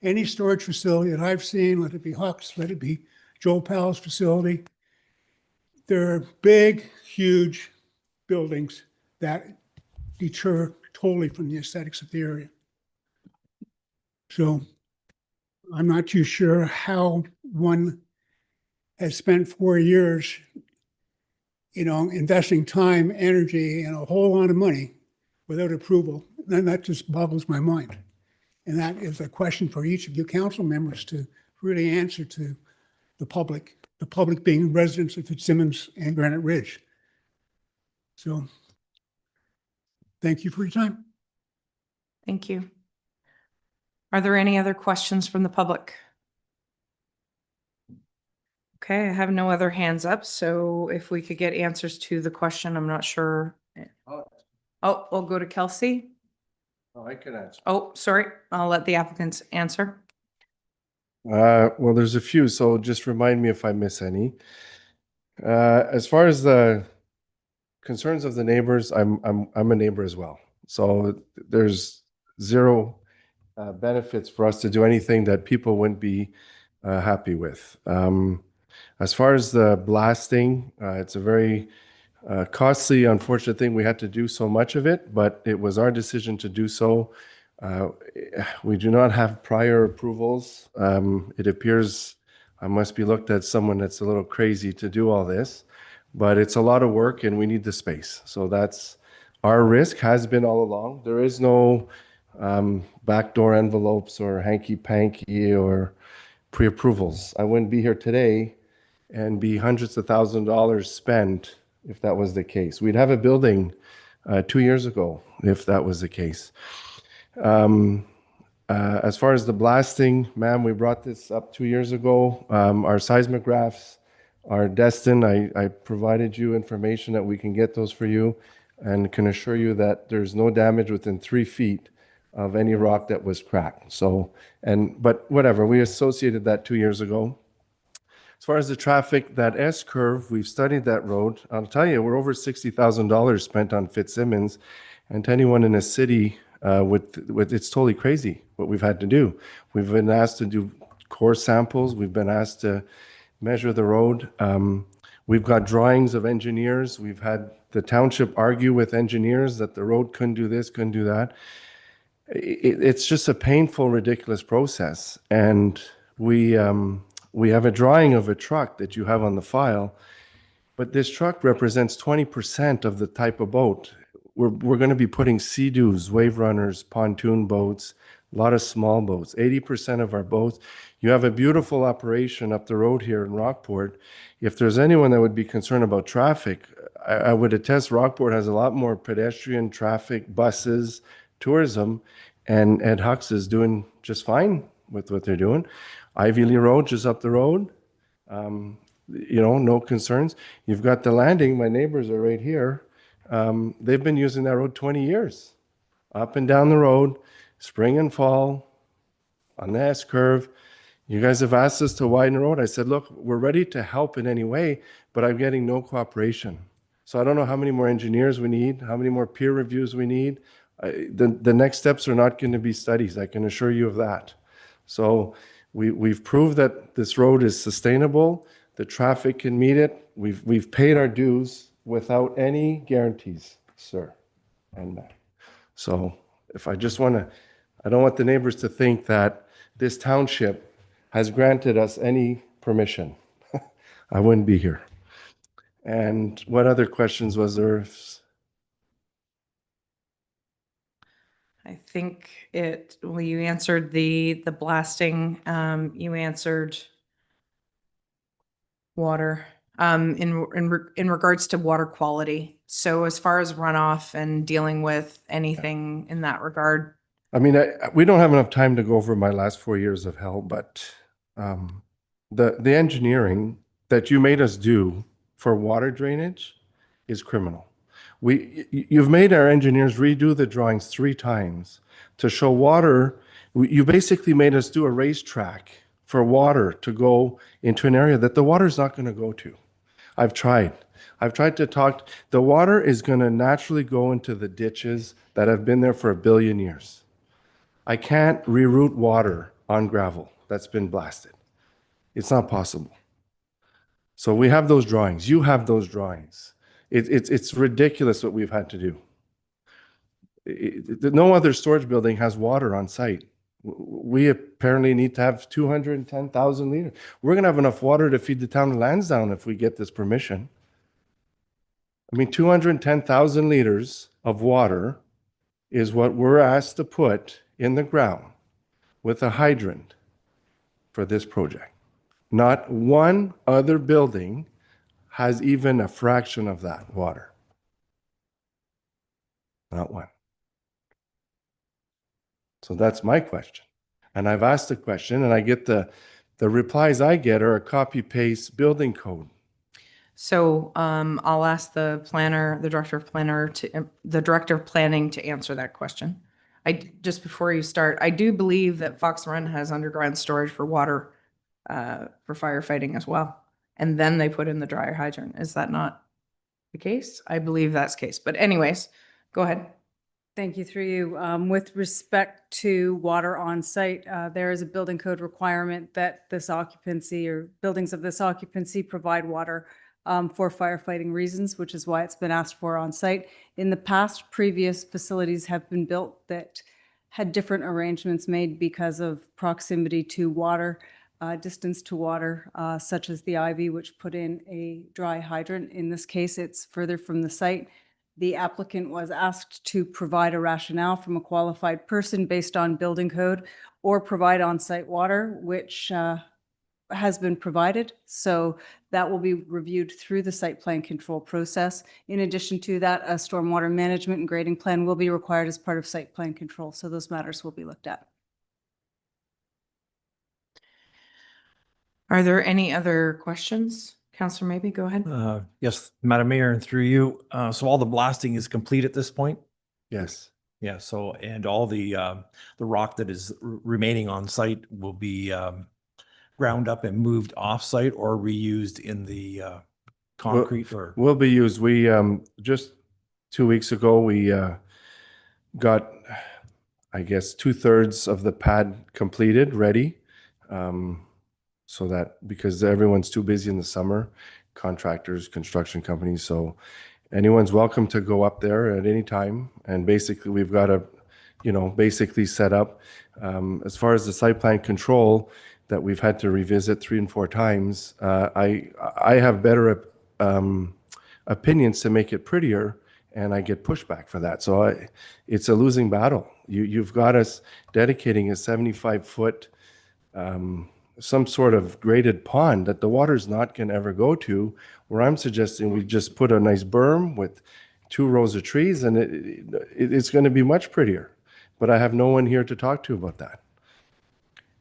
Any storage facility that I've seen, let it be Huck's, let it be Joe Powell's facility, they're big, huge buildings that deter totally from the aesthetics of the area. So I'm not too sure how one has spent 4 years, investing time, energy, and a whole lot of money without approval. Then that just boggles my mind. And that is a question for each of you council members to really answer to the public being residents of Fitzsimmons and Granite Ridge. So thank you for your time. Thank you. Are there any other questions from the public? Okay, I have no other hands up, so if we could get answers to the question, I'm not sure. Oh, we'll go to Kelsey. Oh, I can answer. Oh, sorry, I'll let the applicants answer. Well, there's a few, so just remind me if I miss any. As far as the concerns of the neighbors, I'm a neighbor as well. So there's zero benefits for us to do anything that people wouldn't be happy with. As far as the blasting, it's a very costly, unfortunate thing. We had to do so much of it, but it was our decision to do so. We do not have prior approvals. It appears I must be looked at someone that's a little crazy to do all this, but it's a lot of work and we need the space. So that's our risk, has been all along. There is no backdoor envelopes or hanky-panky or pre-approvals. I wouldn't be here today and be hundreds of thousands of dollars spent if that was the case. We'd have a building 2 years ago if that was the case. As far as the blasting, ma'am, we brought this up 2 years ago. Our seismographs are destined. I provided you information that we can get those for you and can assure you that there's no damage within 3 feet of any rock that was cracked. So, but whatever, we associated that 2 years ago. As far as the traffic, that S curve, we've studied that road. I'll tell you, we're over $60,000 spent on Fitzsimmons, and to anyone in a city with it's totally crazy what we've had to do. We've been asked to do core samples. We've been asked to measure the road. We've got drawings of engineers. We've had the township argue with engineers that the road couldn't do this, couldn't do that. It's just a painful, ridiculous process. And we have a drawing of a truck that you have on the file, but this truck represents 20% of the type of boat. We're going to be putting sea-doos, wave runners, pontoon boats, a lot of small boats, 80% of our boats. You have a beautiful operation up the road here in Rockport. If there's anyone that would be concerned about traffic, I would attest Rockport has a lot more pedestrian traffic, buses, tourism, and Huck's is doing just fine with what they're doing. Ivy Lee Road just up the road, no concerns. You've got the landing, my neighbors are right here. They've been using that road 20 years, up and down the road, spring and fall, on the S curve. You guys have asked us to widen the road. I said, look, we're ready to help in any way, but I'm getting no cooperation. So I don't know how many more engineers we need, how many more peer reviews we need. The next steps are not going to be studies, I can assure you of that. So we've proved that this road is sustainable, the traffic can meet it. We've paid our dues without any guarantees, sir and ma'am. So if I don't want the neighbors to think that this township has granted us any permission. I wouldn't be here. And what other questions was there? I think you answered the blasting, you answered water, in regards to water quality. So as far as runoff and dealing with anything in that regard. I mean, we don't have enough time to go over my last 4 years of hell, but the engineering that you made us do for water drainage is criminal. You've made our engineers redo the drawings 3 times to show water. You basically made us do a racetrack for water to go into an area that the water is not going to go to. I've tried. I've tried to talk. The water is going to naturally go into the ditches that have been there for 1 billion years. I can't reroute water on gravel that's been blasted. It's not possible. So we have those drawings. You have those drawings. It's ridiculous what we've had to do. No other storage building has water on site. We apparently need to have 210,000 liters. We're going to have enough water to feed the town of Lansdowne if we get this permission. I mean, 210,000 liters of water is what we're asked to put in the ground with a hydrant for this project. Not one other building has even a fraction of that water. Not one. So that's my question. And I've asked the question and I get the replies I get are a copy paste building code. So I'll ask the planner, the director of planning to answer that question. Just before you start, I do believe that Fox Run has underground storage for water for firefighting as well. And then they put in the dryer hydrant. Is that not the case? I believe that's the case. But anyways, go ahead. Thank you, through you. With respect to water on site, there is a building code requirement that this occupancy or buildings of this occupancy provide water for firefighting reasons, which is why it's been asked for on site. In the past, previous facilities have been built that had different arrangements made because of proximity to water, distance to water, such as the Ivy, which put in a dry hydrant. In this case, it's further from the site. The applicant was asked to provide a rationale from a qualified person based on building code or provide on-site water, which has been provided. So that will be reviewed through the site plan control process. In addition to that, a stormwater management and grading plan will be required as part of site plan control. So those matters will be looked at. Are there any other questions? Counselor, maybe go ahead. Yes, Madam Mayor, and through you. So all the blasting is complete at this point? Yes. Yeah, so, and all the rock that is remaining on site will be ground up and moved off site or reused in the concrete or? Will be used. We, just 2 weeks ago, we got, I guess, 2/3 of the pad completed, ready. So that, because everyone's too busy in the summer, contractors, construction companies, so anyone's welcome to go up there at any time. And basically, we've got a, basically set up. As far as the site plan control that we've had to revisit 3 and 4 times, I have better opinions to make it prettier, and I get pushback for that. So it's a losing battle. You've got us dedicating a 75-foot some sort of graded pond that the water's not going to ever go to, where I'm suggesting we just put a nice berm with 2 rows of trees, and it's going to be much prettier. But I have no one here to talk to about that.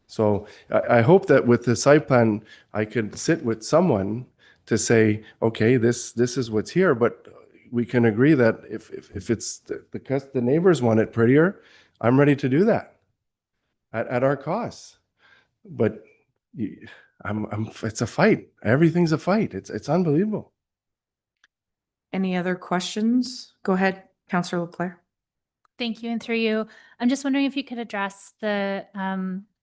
So I hope that with the site plan, I could sit with someone to say, okay, this is what's here, but we can agree that if it's because the neighbors want it prettier, I'm ready to do that at our cost. But it's a fight. Everything's a fight. It's unbelievable. Any other questions? Go ahead, Councillor Leclerc. Thank you. And through you, I'm just wondering if you could address the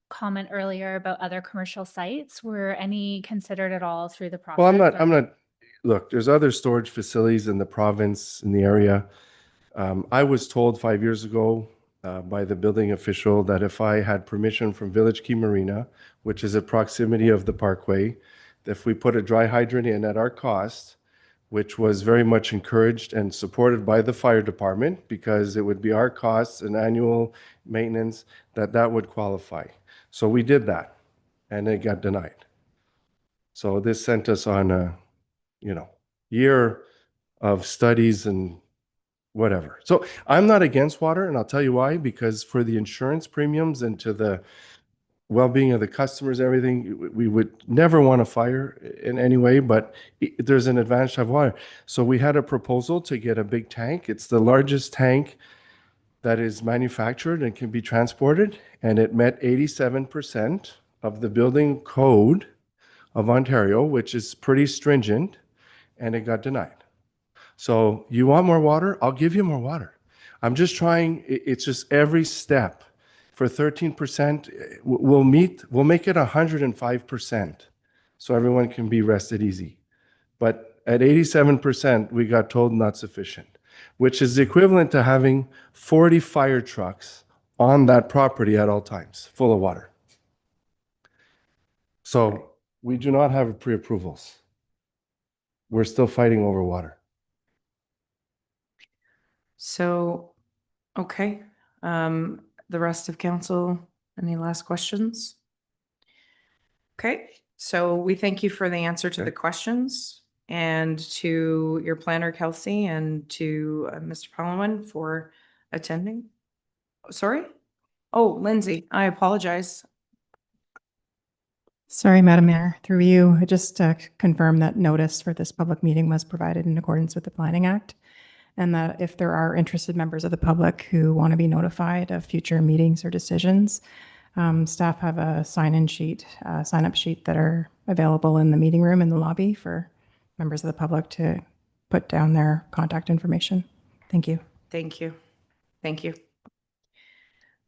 comment earlier about other commercial sites. Were any considered at all through the process? Well, I'm not, look, there's other storage facilities in the province, in the area. I was told 5 years ago by the building official that if I had permission from Village Key Marina, which is at proximity of the parkway, that if we put a dry hydrant in at our cost, which was very much encouraged and supported by the fire department because it would be our costs and annual maintenance, that would qualify. So we did that, and it got denied. So this sent us on a, year of studies and whatever. So I'm not against water, and I'll tell you why, because for the insurance premiums and to the well-being of the customers, everything, we would never want a fire in any way, but there's an advantage to have water. So we had a proposal to get a big tank. It's the largest tank that is manufactured and can be transported, and it met 87% of the building code of Ontario, which is pretty stringent. and it got denied. So you want more water? I'll give you more water. I'm just trying, it's just every step. For 13%, we'll make it 105%, so everyone can be rested easy. But at 87%, we got told not sufficient, which is equivalent to having 40 fire trucks on that property at all times, full of water. So we do not have pre-approvals. We're still fighting over water. So, okay, the rest of council, any last questions? Okay, so we thank you for the answer to the questions and to your planner, Kelsey, and to Mr. Palomon for attending. Sorry? Oh, Lindsay, I apologize. Sorry, Madam Mayor, through you, I just confirm that notice for this public meeting was provided in accordance with the Planning Act, and that if there are interested members of the public who want to be notified of future meetings or decisions, staff have a sign-in sheet, sign-up sheet that are available in the meeting room in the lobby for members of the public to put down their contact information. Thank you. Thank you. Thank you.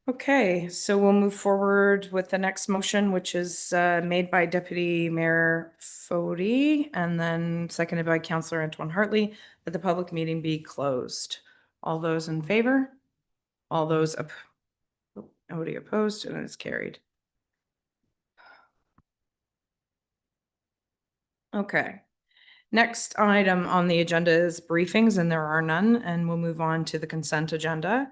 Okay, so we'll move forward with the next motion, which is made by Deputy Mayor Fody and then seconded by Councillor Antoine Hartley, that the public meeting be closed. All those in favor? All those nobody opposed, and it's carried. Okay. Next item on the agenda is briefings, and there are none, and we'll move on to the consent agenda.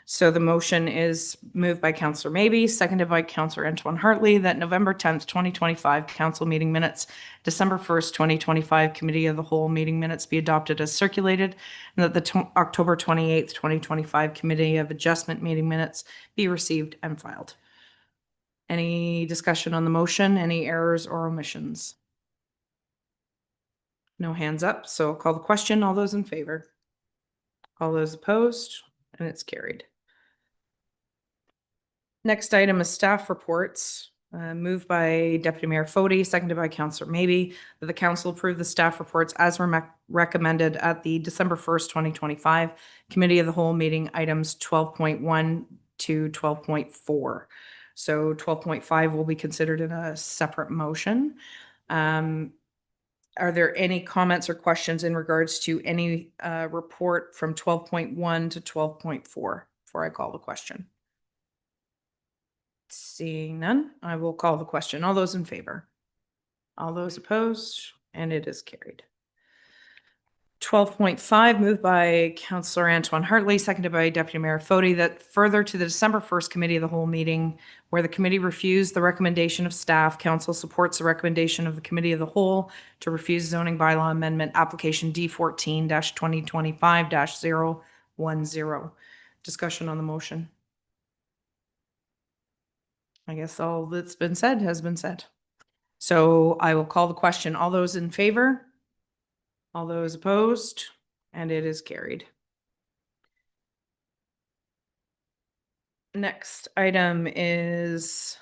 So the motion is moved by Councillor Maybe, seconded by Councillor Antoine Hartley, that November 10th, 2025 council meeting minutes, December 1st, 2025 committee of the whole meeting minutes be adopted as circulated, and that the October 28th, 2025 committee of adjustment meeting minutes be received and filed. Any discussion on the motion? Any errors or omissions? No hands up, so I'll call the question. All those in favor? All those opposed? And it's carried. Next item is staff reports, moved by Deputy Mayor Fody, seconded by Councillor Maybe, that the council approve the staff reports as recommended at the December 1st, 2025 Committee of the Whole meeting, items 12.1 to 12.4. So 12.5 will be considered in a separate motion. Are there any comments or questions in regards to any report from 12.1 to 12.4 before I call the question? Seeing none, I will call the question. All those in favor? All those opposed? And it is carried. 12.5, moved by Councillor Antoine Hartley, seconded by Deputy Mayor Fody, that further to the December 1st Committee of the Whole meeting, where the committee refused the recommendation of staff, council supports the recommendation of the Committee of the Whole to refuse zoning bylaw amendment application D14-2025-010. Discussion on the motion. I guess all that's been said has been said. So I will call the question. All those in favor? All those opposed? And it is carried. Next item is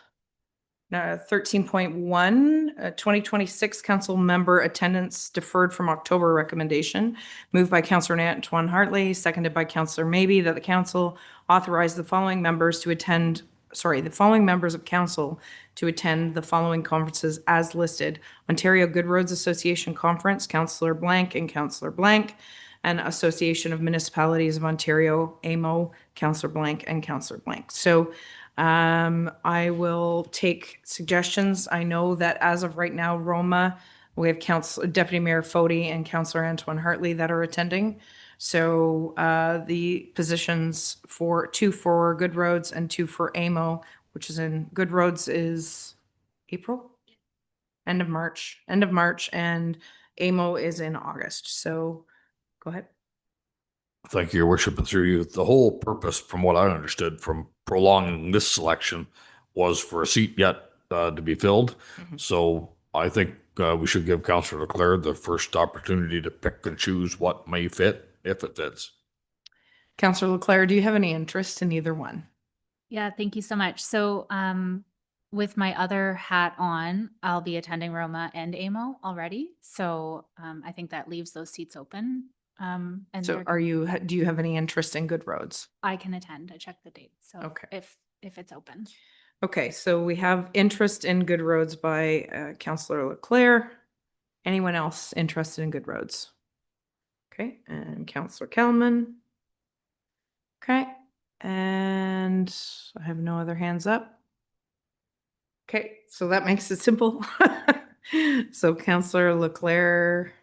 13.1, 2026 council member attendance deferred from October recommendation, moved by Councillor Antoine Hartley, seconded by Councillor Maybe, that the council authorize the following members to attend the following members of council to attend the following conferences as listed: Ontario Good Roads Association Conference, Councillor Blank and Councillor Blank, and Association of Municipalities of Ontario, AMO, Councillor Blank and Councillor Blank. So I will take suggestions. I know that as of right now, Roma, we have Deputy Mayor Fody and Councillor Antoine Hartley that are attending. So the positions for 2 for Good Roads and 2 for AMO, which is in Good Roads, is April? End of March, and AMO is in August. So go ahead. Thank you, Your Worship, and through you. The whole purpose, from what I understood, from prolonging this selection was for a seat yet to be filled. So I think we should give Councillor Leclerc the first opportunity to pick and choose what may fit, if it fits. Councillor Leclerc, do you have any interest in either one? Yeah, thank you so much. So with my other hat on, I'll be attending Roma and AMO already. So I think that leaves those seats open. And So do you have any interest in Good Roads? I can attend. I checked the date. So Okay. if it's open. Okay, so we have interest in Good Roads by Councillor Leclerc. Anyone else interested in Good Roads? Okay, and Councillor Kelman. Okay, and I have no other hands up. Okay, so that makes it simple. So Councillor Leclerc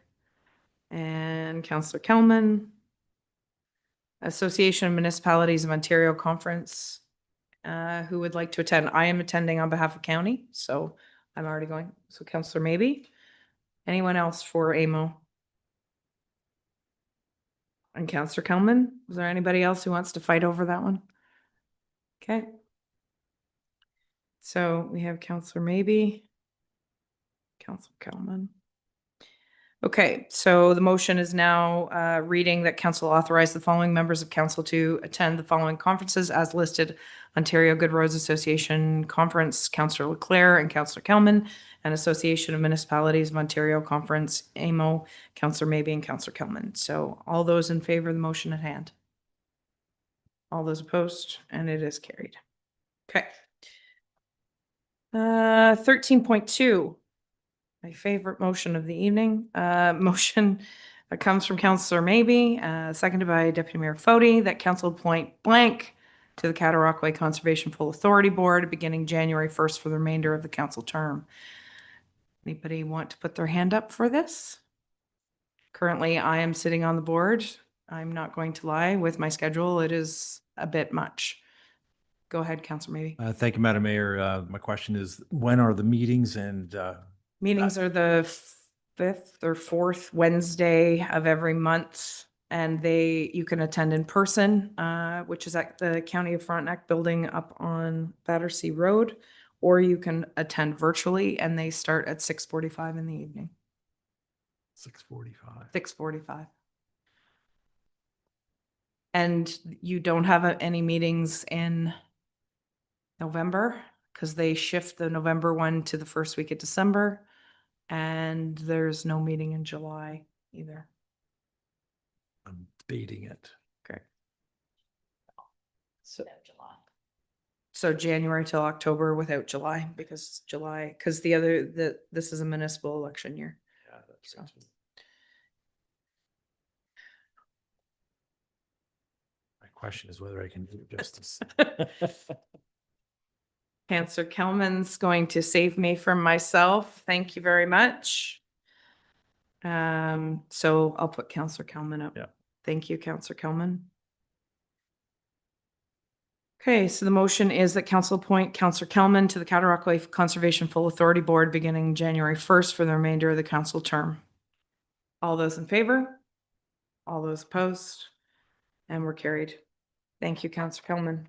and Councillor Kelman. Association of Municipalities of Ontario Conference. Who would like to attend? I am attending on behalf of county, so I'm already going. So Councillor maybe. Anyone else for AMO? And Councillor Kelman? Is there anybody else who wants to fight over that one? Okay. So we have Councillor maybe. Councillor Kelman. Okay, so the motion is now reading that council authorize the following members of council to attend the following conferences as listed: Ontario Good Roads Association Conference, Councillor Leclerc and Councillor Kelman, and Association of Municipalities of Ontario Conference, AMO, Councillor maybe and Councillor Kelman. So all those in favor of the motion at hand? All those opposed? And it is carried. Okay. 13.2. My favorite motion of the evening. Motion that comes from Councillor maybe, seconded by Deputy Mayor Fody, that council appoint blank to the Cataraqui Conservation Full Authority Board beginning January 1st for the remainder of the council term. Anybody want to put their hand up for this? Currently, I am sitting on the board. I'm not going to lie, with my schedule, it is a bit much. Go ahead, Councillor maybe. Thank you, Madam Mayor. My question is, when are the meetings and Meetings are the 5th or 4th Wednesday of every month, and you can attend in person, which is at the County of Frontenac building up on Battersea Road, or you can attend virtually, and they start at 6:45 in the evening. 6:45? 6:45. And you don't have any meetings in November because they shift the November one to the first week of December. And there's no meeting in July either. I'm debating it. Great. So January till October without July, because this is a municipal election year. Yeah, that's So. My question is whether I can do it justice. Councillor Kelman's going to save me from myself. Thank you very much. So I'll put Councillor Kelman up. Yeah. Thank you, Councillor Kelman. Okay, so the motion is that council appoint Councillor Kelman to the Cataraqui Conservation Full Authority Board beginning January 1st for the remainder of the council term. All those in favor? All those opposed? And we're carried. Thank you, Councillor Kelman.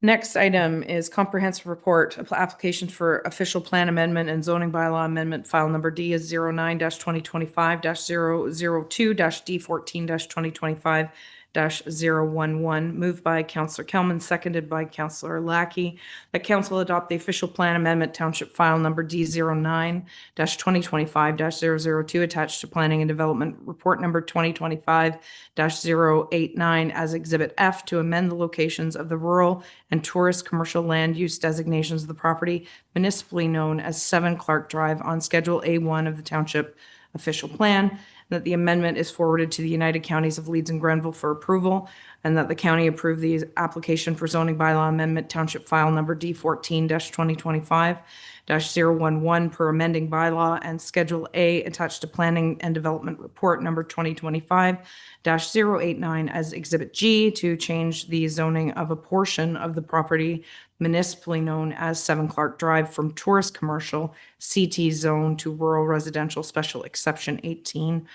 Next item is comprehensive report of applications for official plan amendment and zoning bylaw amendment. File number D is 09-2025-002-D14-2025-011. Moved by Councillor Kelman, seconded by Councillor Lackey. That council adopt the official plan amendment township file number D09-2025-002 attached to planning and development report number 2025-089 as exhibit F to amend the locations of the rural and tourist commercial land use designations of the property municipally known as 7 Clark Drive on Schedule A1 of the Township Official Plan, and that the amendment is forwarded to the United Counties of Leeds and Grenville for approval, and that the county approve the application for zoning bylaw amendment Township File Number D14-2025-011 per amending bylaw and Schedule A attached to Planning and Development Report Number 2025-089 as Exhibit G to change the zoning of a portion of the property municipally known as 7 Clark Drive from tourist commercial CT zone to rural residential special exception 18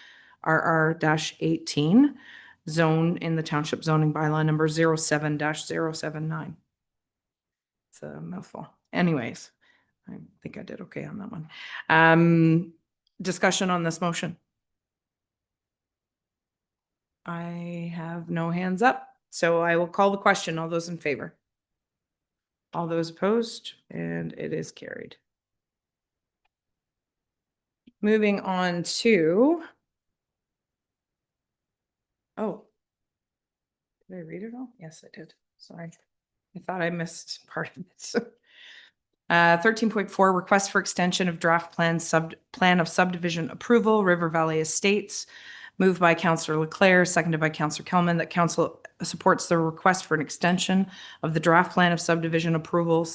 RR-18 zone in the township zoning bylaw number 07-079. It's a mouthful. Anyways, I think I did okay on that one. Discussion on this motion. I have no hands up, so I will call the question. All those in favor? All those opposed, and it is carried. Moving on to. Oh. Did I read it all? Yes, I did. Sorry. I thought I missed part of it. 13.4, request for extension of draft plan of subdivision approval, River Valley Estates. Moved by Councillor Leclerc, seconded by Councillor Kelman, that council supports the request for an extension of the draft plan of subdivision approval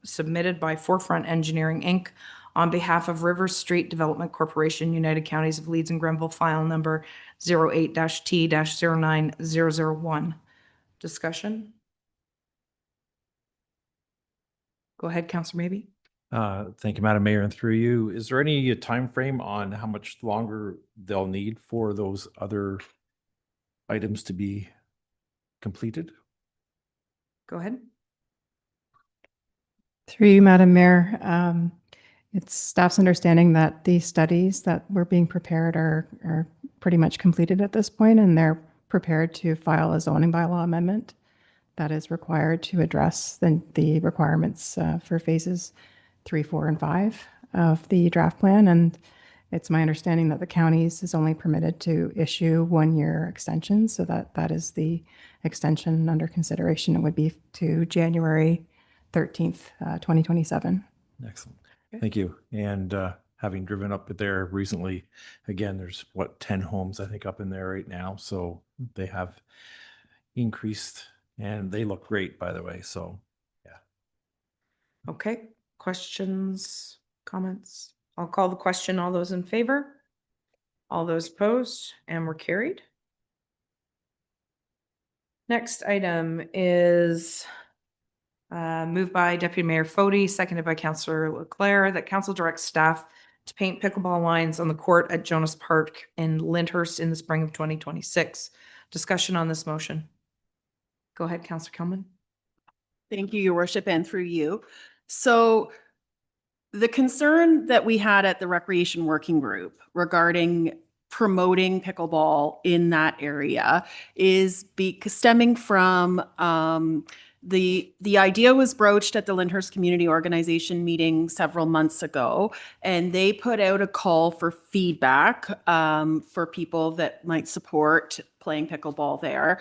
submitted by Forefront Engineering, Inc. on behalf of River Street Development Corporation, United Counties of Leeds and Grenville, file number 08-T-09001. Discussion? Go ahead, Councillor Maybe. Thank you, Madam Mayor, and through you. Is there any time frame on how much longer they'll need for those other items to be completed? Go ahead. Through you, Madam Mayor, it's staff's understanding that the studies that were being prepared are pretty much completed at this point, and they're prepared to file a zoning bylaw amendment that is required to address the requirements for phases 3, 4, and 5 of the draft plan. And it's my understanding that the counties is only permitted to issue 1-year extensions, so that is the extension under consideration. It would be to January 13th, 2027. Excellent. Thank you. And having driven up there recently, again, there's 10 homes, I think, up in there right now. So they have increased and they look great, by the way. So, yeah. Okay. Questions, comments? I'll call the question. All those in favor? All those opposed? And we're carried. Next item is moved by Deputy Mayor Fody, seconded by Councillor Leclerc, that council directs staff to paint pickleball lines on the court at Jonas Park in Lyndhurst in the spring of 2026. Discussion on this motion. Go ahead, Councillor Kelman. Thank you, Your Worship, and through you. So the concern that we had at the Recreation Working Group regarding promoting pickleball in that area is stemming from the idea was broached at the Lyndhurst Community Organization meeting several months ago, and they put out a call for feedback for people that might support playing pickleball there.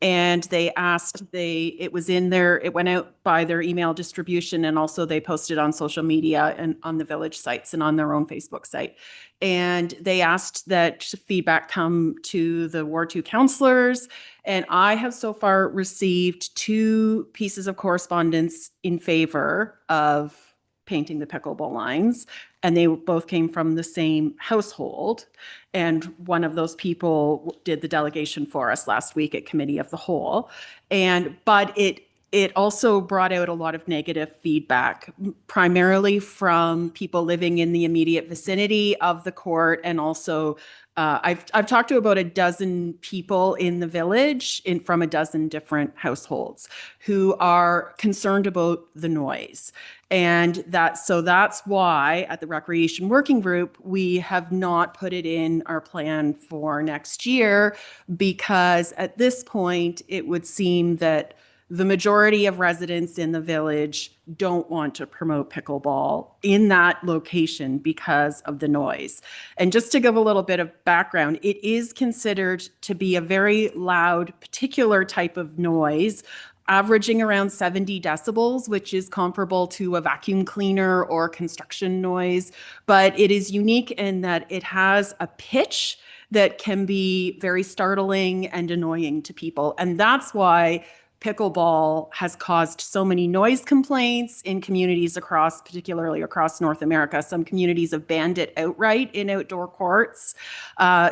And they asked, it was in there, it went out by their email distribution, and also they posted on social media and on the village sites and on their own Facebook site. And they asked that feedback come to the Ward 2 councillors. And I have so far received 2 pieces of correspondence in favor of painting the pickleball lines. And they both came from the same household. And one of those people did the delegation for us last week at Committee of the Whole. But it also brought out a lot of negative feedback, primarily from people living in the immediate vicinity of the court. And also, I've talked to about a dozen people in the village from a dozen different households who are concerned about the noise. And that's why at the Recreation Working Group, we have not put it in our plan for next year, because at this point, it would seem that the majority of residents in the village don't want to promote pickleball in that location because of the noise. And just to give a little bit of background, it is considered to be a very loud, particular type of noise, averaging around 70 decibels, which is comparable to a vacuum cleaner or construction noise. But it is unique in that it has a pitch that can be very startling and annoying to people. And that's why pickleball has caused so many noise complaints in communities particularly across North America. Some communities have banned it outright in outdoor courts.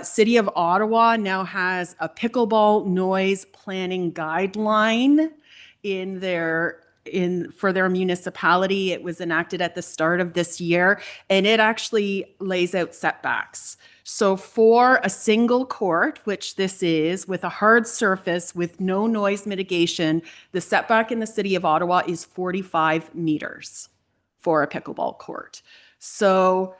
City of Ottawa now has a pickleball noise planning guideline for their municipality. It was enacted at the start of this year, and it actually lays out setbacks. So for a single court, which this is, with a hard surface with no noise mitigation, the setback in the City of Ottawa is 45 meters for a pickleball court. So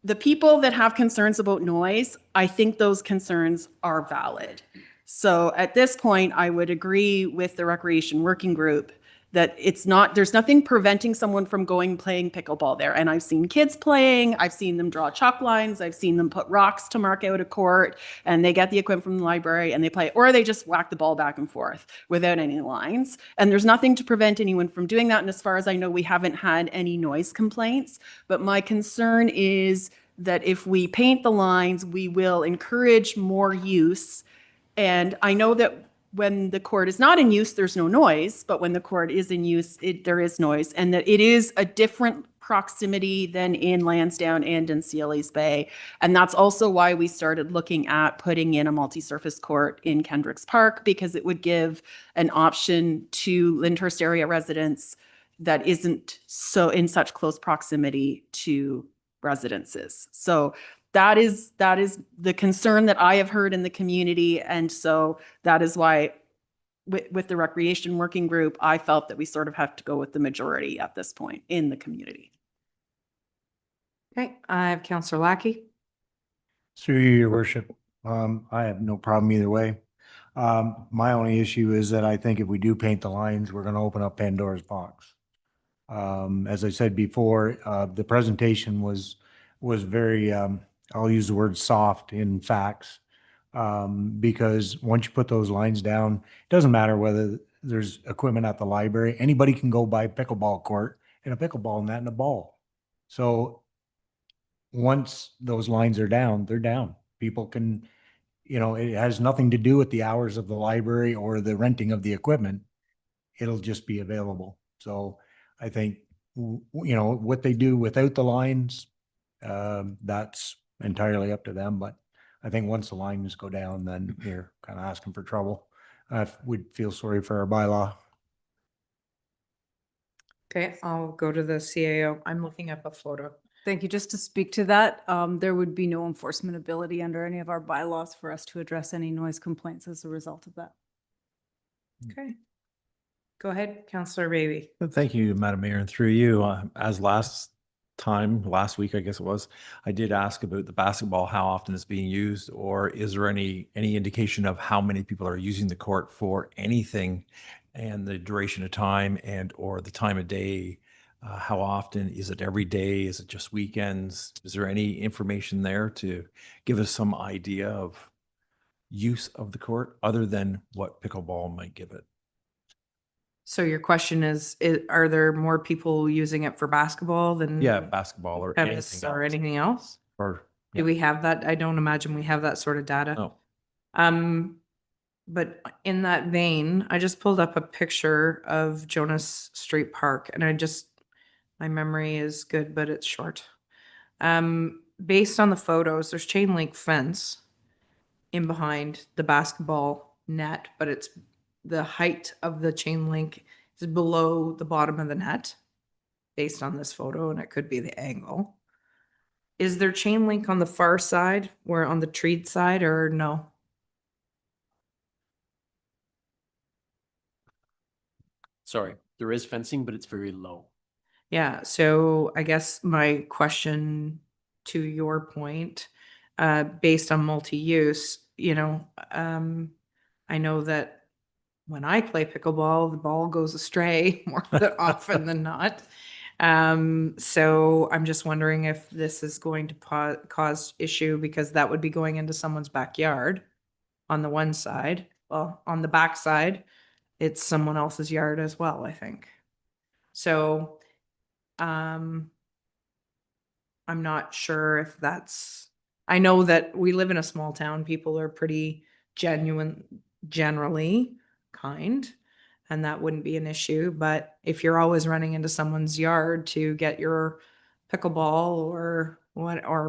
the people that have concerns about noise, I think those concerns are valid. So at this point, I would agree with the Recreation Working Group that it's not, there's nothing preventing someone from playing pickleball there. And I've seen kids playing, I've seen them draw chalk lines, I've seen them put rocks to mark out a court, and they get the equipment from the library and they play, or they just whack the ball back and forth without any lines. And there's nothing to prevent anyone from doing that. And as far as I know, we haven't had any noise complaints. But my concern is that if we paint the lines, we will encourage more use. And I know that when the court is not in use, there's no noise, but when the court is in use, there is noise, and that it is a different proximity than in Lansdowne and in CLE's Bay. And that's also why we started looking at putting in a multi-surface court in Kendricks Park, because it would give an option to Lyndhurst area residents that isn't so in such close proximity to residences. So that is the concern that I have heard in the community. And so that is why with the recreation working group, I felt that we sort of have to go with the majority at this point in the community. Okay, I have Councillor Lackey. Through you, your worship, I have no problem either way. My only issue is that I think if we do paint the lines, we're gonna open up Pandora's box. As I said before, the presentation was very, I'll use the word soft in facts. Because once you put those lines down, it doesn't matter whether there's equipment at the library, anybody can go buy a pickleball court and a pickleball net and a ball. So once those lines are down, they're down. People can, it has nothing to do with the hours of the library or the renting of the equipment. It'll just be available. So I think, what they do without the lines, that's entirely up to them. But I think once the lines go down, then you're kind of asking for trouble. I would feel sorry for our bylaw. Okay, I'll go to the CAO. I'm looking up a photo. Thank you. Just to speak to that, there would be no enforcement ability under any of our bylaws for us to address any noise complaints as a result of that. Okay. Go ahead, Councillor Baby. Thank you, Madam Mayor, and through you, as last week, I guess it was, I did ask about the basketball, how often it's being used, or is there any indication of how many people are using the court for anything and the duration of time and or the time of day? How often? Is it every day? Is it just weekends? Is there any information there to give us some idea of use of the court other than what pickleball might give it? So your question is, are there more people using it for basketball than Yeah, basketball or tennis anything or else. anything else? Or Do we have that? I don't imagine we have that sort of data. no. But in that vein, I just pulled up a picture of Jonas Street Park, and my memory is good, but it's short. Based on the photos, there's chain link fence in behind the basketball net, but it's the height of the chain link is below the bottom of the net based on this photo, and it could be the angle. Is there chain link on the far side, where on the treed side, or no? Sorry, there is fencing, but it's very low. Yeah, so I guess my question to your point, based on multi-use, I know that when I play pickleball, the ball goes astray more often than not. So I'm just wondering if this is going to cause issue, because that would be going into someone's backyard on the one side. Well, on the back side, it's someone else's yard as well, I think. So I'm not sure if I know that we live in a small town. People are pretty generally kind, and that wouldn't be an issue. But if you're always running into someone's yard to get your pickleball or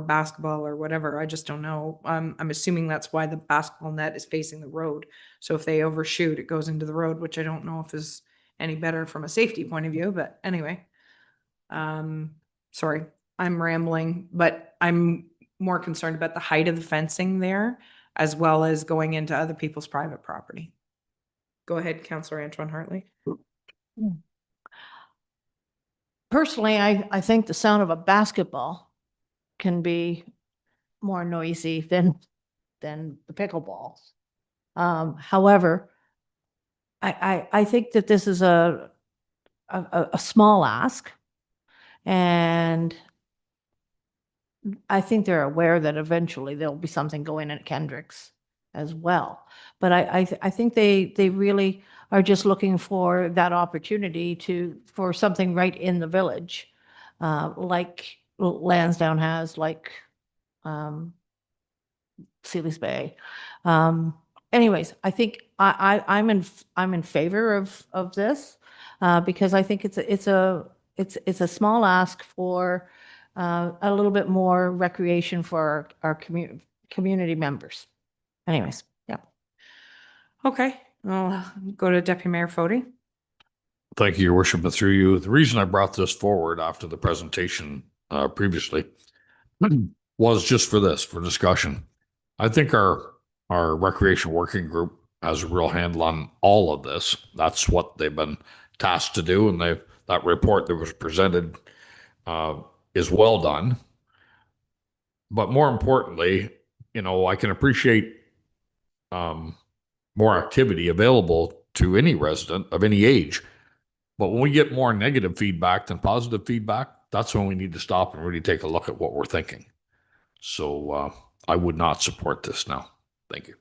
basketball or whatever, I just don't know. I'm assuming that's why the basketball net is facing the road. So if they overshoot, it goes into the road, which I don't know if is any better from a safety point of view. But anyway. Sorry, I'm rambling, but I'm more concerned about the height of the fencing there, as well as going into other people's private property. Go ahead, Councillor Antoine Hartley. Personally, I think the sound of a basketball can be more noisy than the pickleball. However, I think that this is a a small ask. And I think they're aware that eventually there'll be something going at Kendrick's as well. But I think they really are just looking for that opportunity for something right in the village, like Lansdowne has, like Sealy's Bay. Anyways, I think I'm in favor of this because I think it's a small ask for a little bit more recreation for our community members. Anyways, yeah. Okay, I'll go to Deputy Mayor Fode. Thank you, Your Worship, and through you. The reason I brought this forward after the presentation previously was just for this, for discussion. I think our recreation working group has a real handle on all of this. That's what they've been tasked to do, and that report that was presented is well done. But more importantly, I can appreciate more activity available to any resident of any age. But when we get more negative feedback than positive feedback, that's when we need to stop and really take a look at what we're thinking. So I would not support this now. Thank you.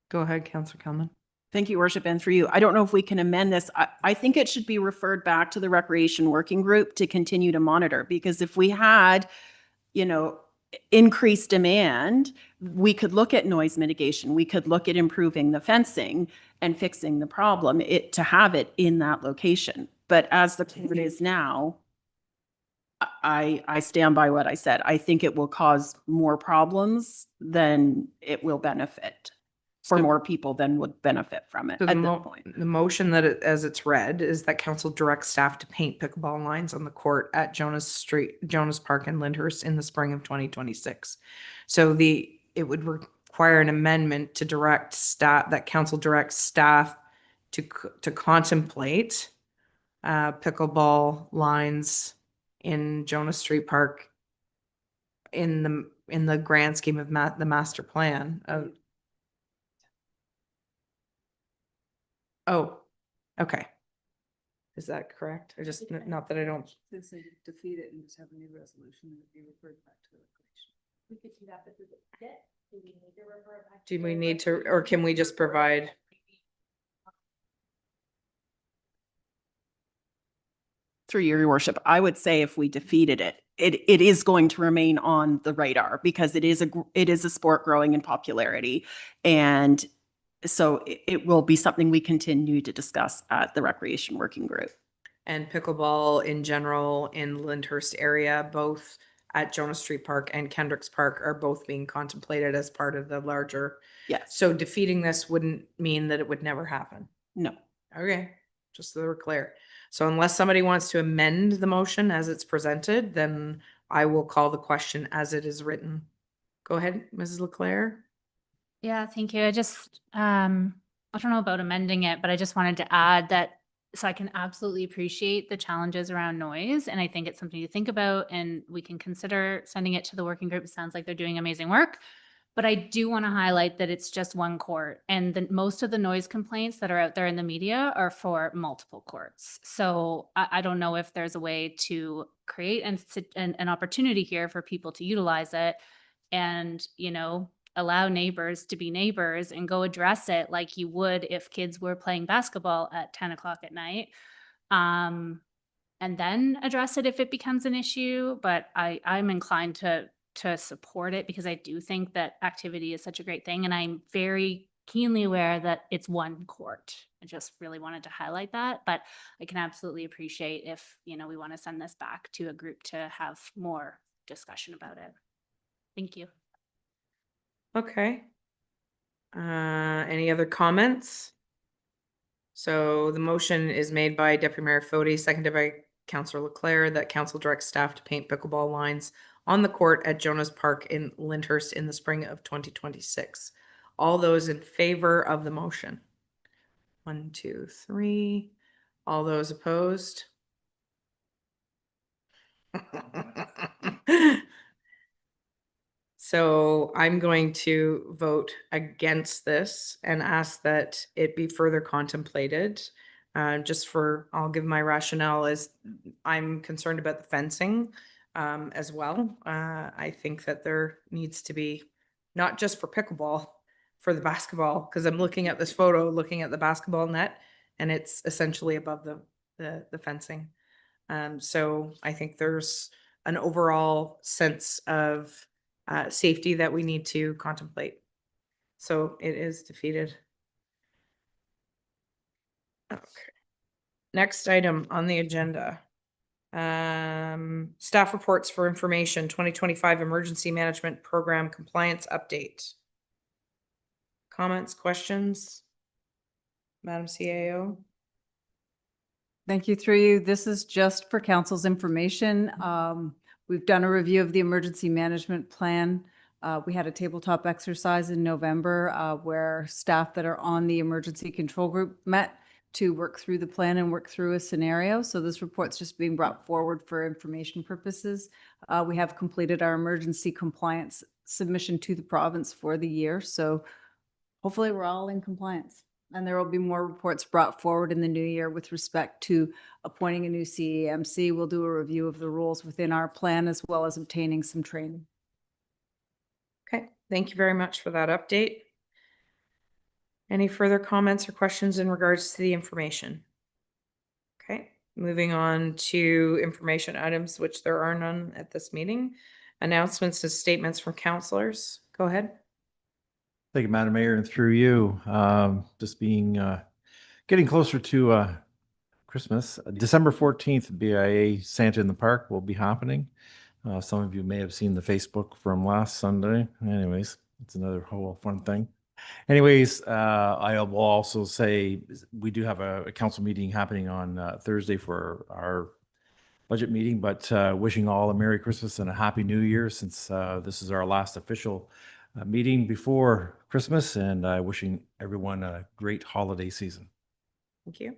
Go ahead, Councillor Kelman. Thank you, Worship, and through you. I don't know if we can amend this. I think it should be referred back to the Recreation Working Group to continue to monitor, because if we had, increased demand, we could look at noise mitigation. We could look at improving the fencing and fixing the problem, to have it in that location. But as the code is now, I stand by what I said. I think it will cause more problems than it will benefit, for more people than would benefit from it So at this point. the motion as it's read is that council directs staff to paint pickleball lines on the court at Jonas Park and Lyndhurst in the spring of 2026. So it would require an amendment to direct staff, that council directs staff to contemplate pickleball lines in Jonas Street Park in the grand scheme of the master plan of. Oh, okay. Is that correct? I just, not that I don't. Since they defeat it and just have a new resolution, it would be referred back to the recreation. We could do that, but do we need to refer it back? Do we need to, or can we just provide? Through your worship, I would say if we defeated it, it is going to remain on the radar, because it is a sport growing in popularity. And so it will be something we continue to discuss at the Recreation Working Group. And pickleball in general in Lyndhurst area, both at Jonas Street Park and Kendricks Park, are both being contemplated as part of the larger. Yes. So defeating this wouldn't mean that it would never happen. No. Okay, just so we're clear. So unless somebody wants to amend the motion as it's presented, then I will call the question as it is written. Go ahead, Mrs. Leclerc. Yeah, thank you. I just, I don't know about amending it, but I just wanted to add that, so I can absolutely appreciate the challenges around noise. And I think it's something to think about, and we can consider sending it to the working group. It sounds like they're doing amazing work. But I do want to highlight that it's just one court, and most of the noise complaints that are out there in the media are for multiple courts. So I don't know if there's a way to create an opportunity here for people to utilize it and, allow neighbors to be neighbors and go address it like you would if kids were playing basketball at 10 o'clock at night. And then address it if it becomes an issue. But I'm inclined to support it, because I do think that activity is such a great thing. And I'm very keenly aware that it's one court. I just really wanted to highlight that, but I can absolutely appreciate if, we want to send this back to a group to have more discussion about it. Thank you. Okay. Any other comments? So the motion is made by Deputy Mayor Fode, seconded by Councillor Leclerc, that council directs staff to paint pickleball lines on the court at Jonas Park in Lyndhurst in the spring of 2026. All those in favor of the motion? 1, 2, 3. All those opposed? So I'm going to vote against this and ask that it be further contemplated I'll give my rationale is I'm concerned about the fencing as well. I think that there needs to be, not just for pickleball, for the basketball, because I'm looking at this photo, looking at the basketball net, and it's essentially above the fencing. So I think there's an overall sense of safety that we need to contemplate. So it is defeated. Okay. Next item on the agenda. Staff reports for information, 2025 Emergency Management Program Compliance Update. Comments, questions? Madam CAO? Thank you. Through you. This is just for council's information. We've done a review of the emergency management plan. We had a tabletop exercise in November where staff that are on the emergency control group met to work through the plan and work through a scenario. So this report's just being brought forward for information purposes. We have completed our emergency compliance submission to the province for the year. So hopefully we're all in compliance. And there will be more reports brought forward in the new year with respect to appointing a new CEMC. We'll do a review of the rules within our plan as well as obtaining some training. Okay, thank you very much for that update. Any further comments or questions in regards to the information? Okay, moving on to information items, which there are none at this meeting. Announcements and statements from councillors. Go ahead. Thank you, Madam Mayor, and through you, just being, getting closer to Christmas. December 14th, BIA Santa in the Park will be happening. Some of you may have seen the Facebook from last Sunday. Anyways, it's another whole fun thing. Anyways, I will also say we do have a council meeting happening on Thursday for our budget meeting, but wishing all a Merry Christmas and a Happy New Year, since this is our last official meeting before Christmas, and wishing everyone a great holiday season. Thank you.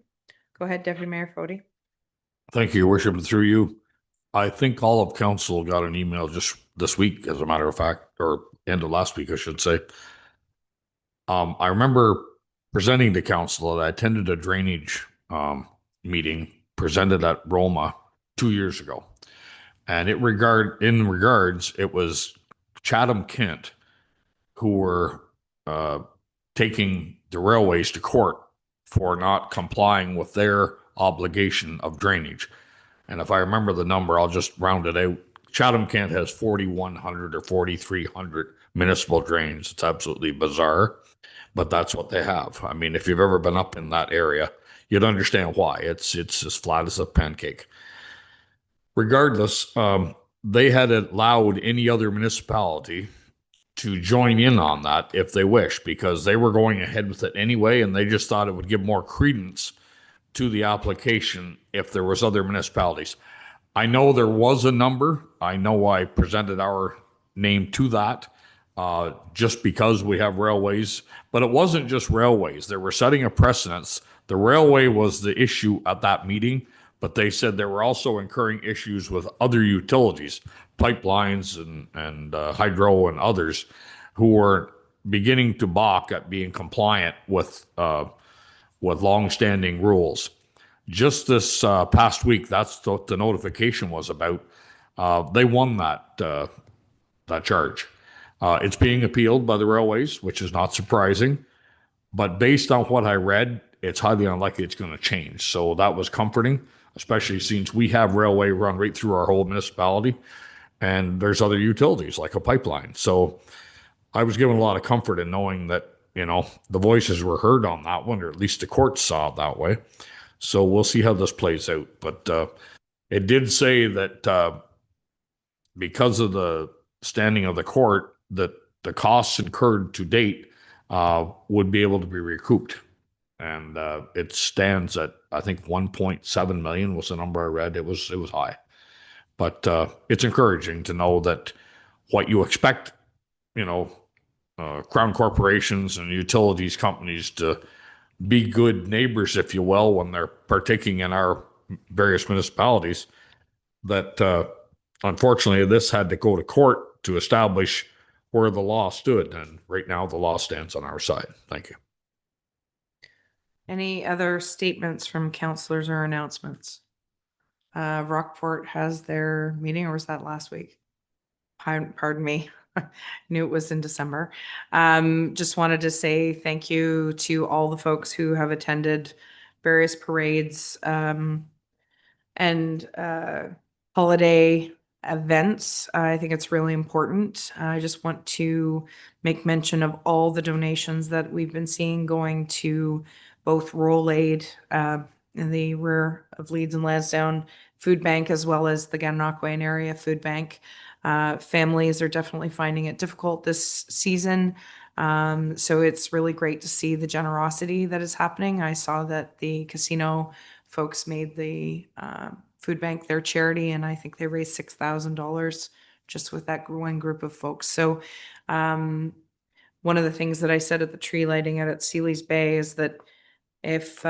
Go ahead, Deputy Mayor Fody. Thank you, Your Worship, and through you. I think all of council got an email just this week, as a matter of fact, or end of last week, I should say. I remember presenting to council that I attended a drainage meeting presented at Roma 2 years ago. And in regards, it was Chatham-Kent who were taking the railways to court for not complying with their obligation of drainage. And if I remember the number, I'll just round it out. Chatham-Kent has 4,100 or 4,300 municipal drains. It's absolutely bizarre, but that's what they have. I mean, if you've ever been up in that area, you'd understand why. It's as flat as a pancake. Regardless, they had allowed any other municipality to join in on that if they wish, because they were going ahead with it anyway, and they just thought it would give more credence to the application if there was other municipalities. I know there was a number. I know I presented our name to that just because we have railways, but it wasn't just railways. They were setting a precedence. The railway was the issue at that meeting, but they said they were also incurring issues with other utilities, pipelines and hydro and others, who were beginning to balk at being compliant with longstanding rules. Just this past week, that's what the notification was about. They won that charge. It's being appealed by the railways, which is not surprising. But based on what I read, it's highly unlikely it's going to change. So that was comforting, especially since we have railway run right through our whole municipality. And there's other utilities like a pipeline. So I was given a lot of comfort in knowing that, you know, the voices were heard on that one, or at least the courts saw it that way. So we'll see how this plays out. But it did say that because of the standing of the court, that the costs incurred to date would be able to be recouped. And it stands at, I think, 1.7 million was the number I read. It was high. But it's encouraging to know that what you expect, you know, Crown corporations and utilities companies to be good neighbors, if you will, when they're partaking in our various municipalities, that unfortunately this had to go to court to establish where the law stood. And right now the law stands on our side. Thank you. Any other statements from counselors or announcements? Rockport has their meeting, or was that last week? Pardon me. Knew it was in December. Just wanted to say thank you to all the folks who have attended various parades and holiday events. I think it's really important. I just want to make mention of all the donations that we've been seeing going to both Roll Aid in the rear of Leeds and Lansdowne Food Bank, as well as the Gananoque Area Food Bank. Families are definitely finding it difficult this season. So it's really great to see the generosity that is happening. I saw that the casino folks made the food bank their charity, and I think they raised $6,000 just with that growing group of folks. So one of the things that I said at the tree lighting out at Sealy's Bay is that if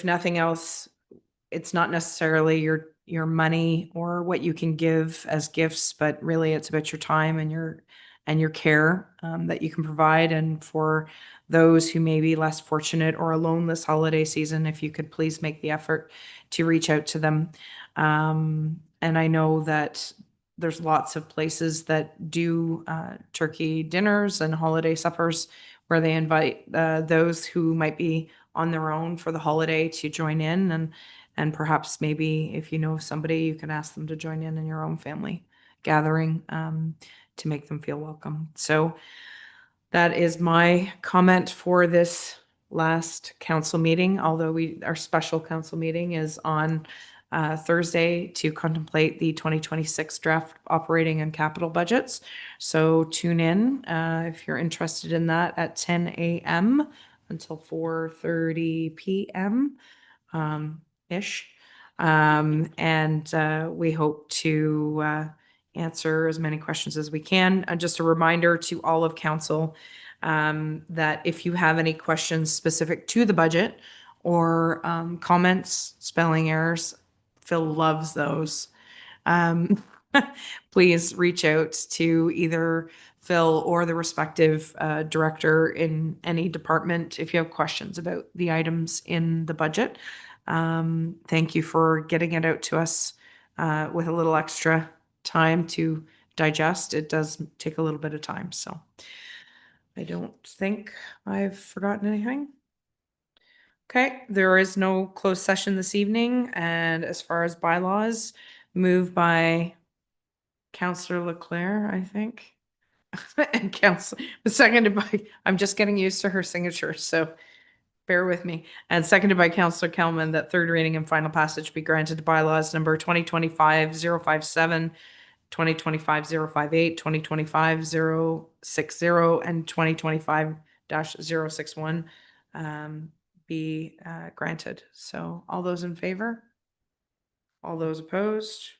nothing else, it's not necessarily your money or what you can give as gifts, but really it's about your time and your care that you can provide. And for those who may be less fortunate or alone this holiday season, if you could please make the effort to reach out to them. And I know that there's lots of places that do turkey dinners and holiday suppers where they invite those who might be on their own for the holiday to join in, and perhaps maybe if you know somebody, you can ask them to join in your own family gathering to make them feel welcome. So that is my comment for this last council meeting, although our special council meeting is on Thursday to contemplate the 2026 draft operating and capital budgets. So tune in if you're interested in that at 10 a.m. until 4:30 p.m. Ish. And we hope to answer as many questions as we can. Just a reminder to all of council that if you have any questions specific to the budget or comments, spelling errors, Phil loves those. Please reach out to either Phil or the respective director in any department if you have questions about the items in the budget. Thank you for getting it out to us with a little extra time to digest. It does take a little bit of time, so I don't think I've forgotten anything. Okay, there is no closed session this evening, and as far as bylaws, moved by Councillor Leclerc, I think. And seconded by, I'm just getting used to her signature, so bear with me. And seconded by Councillor Kelman that third reading and final passage be granted to bylaws number 2025-057, 2025-058, 2025-060, and 2025-061 be granted. So all those in favor? All those opposed?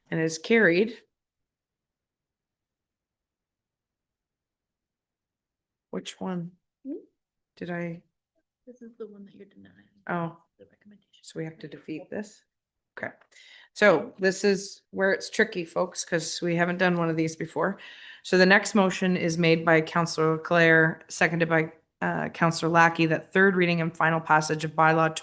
And it is carried. Which one? Did I? This is the one that you're denying. Oh, The recommendation. so we have to defeat this? Okay. So this is where it's tricky, folks, because we haven't done one of these before. So the next motion is made by Councillor Leclerc, seconded by Councillor Lackey, that third reading and final passage of bylaw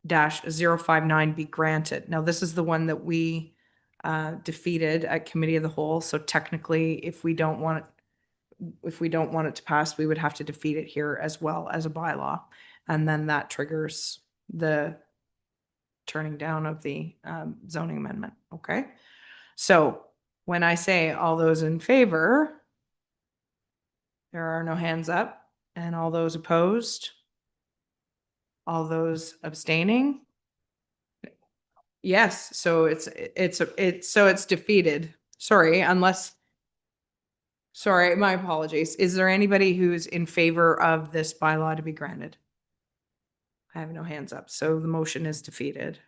2025-059 be granted. Now, this is the one that we defeated at committee of the whole. So technically, if we don't want it to pass, we would have to defeat it here as well as a bylaw. And then that triggers the turning down of the zoning amendment. Okay. So when I say all those in favor, there are no hands up, and all those opposed, all those abstaining. Yes. So it's defeated. Sorry, sorry, my apologies. Is there anybody who's in favor of this bylaw to be granted? I have no hands up, so the motion is defeated.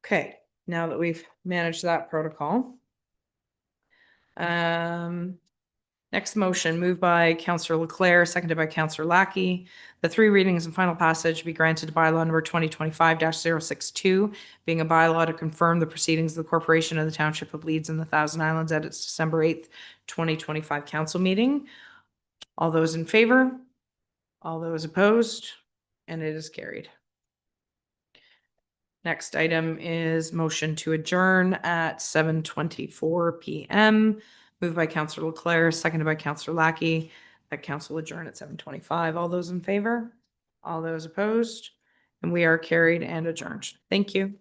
Okay, now that we've managed that protocol. Next motion, moved by Councillor Leclerc, seconded by Councillor Lackey. The three readings and final passage be granted to bylaw number 2025-062, being a bylaw to confirm the proceedings of the Corporation of the Township of Leeds and the Thousand Islands at its December 8th, 2025 council meeting. All those in favor? All those opposed? And it is carried. Next item is motion to adjourn at 7:24 PM. Moved by Counselor Leclerc, seconded by Counselor Lackey. That council adjourn at 7:25. All those in favor? All those opposed? And we are carried and adjourned. Thank you.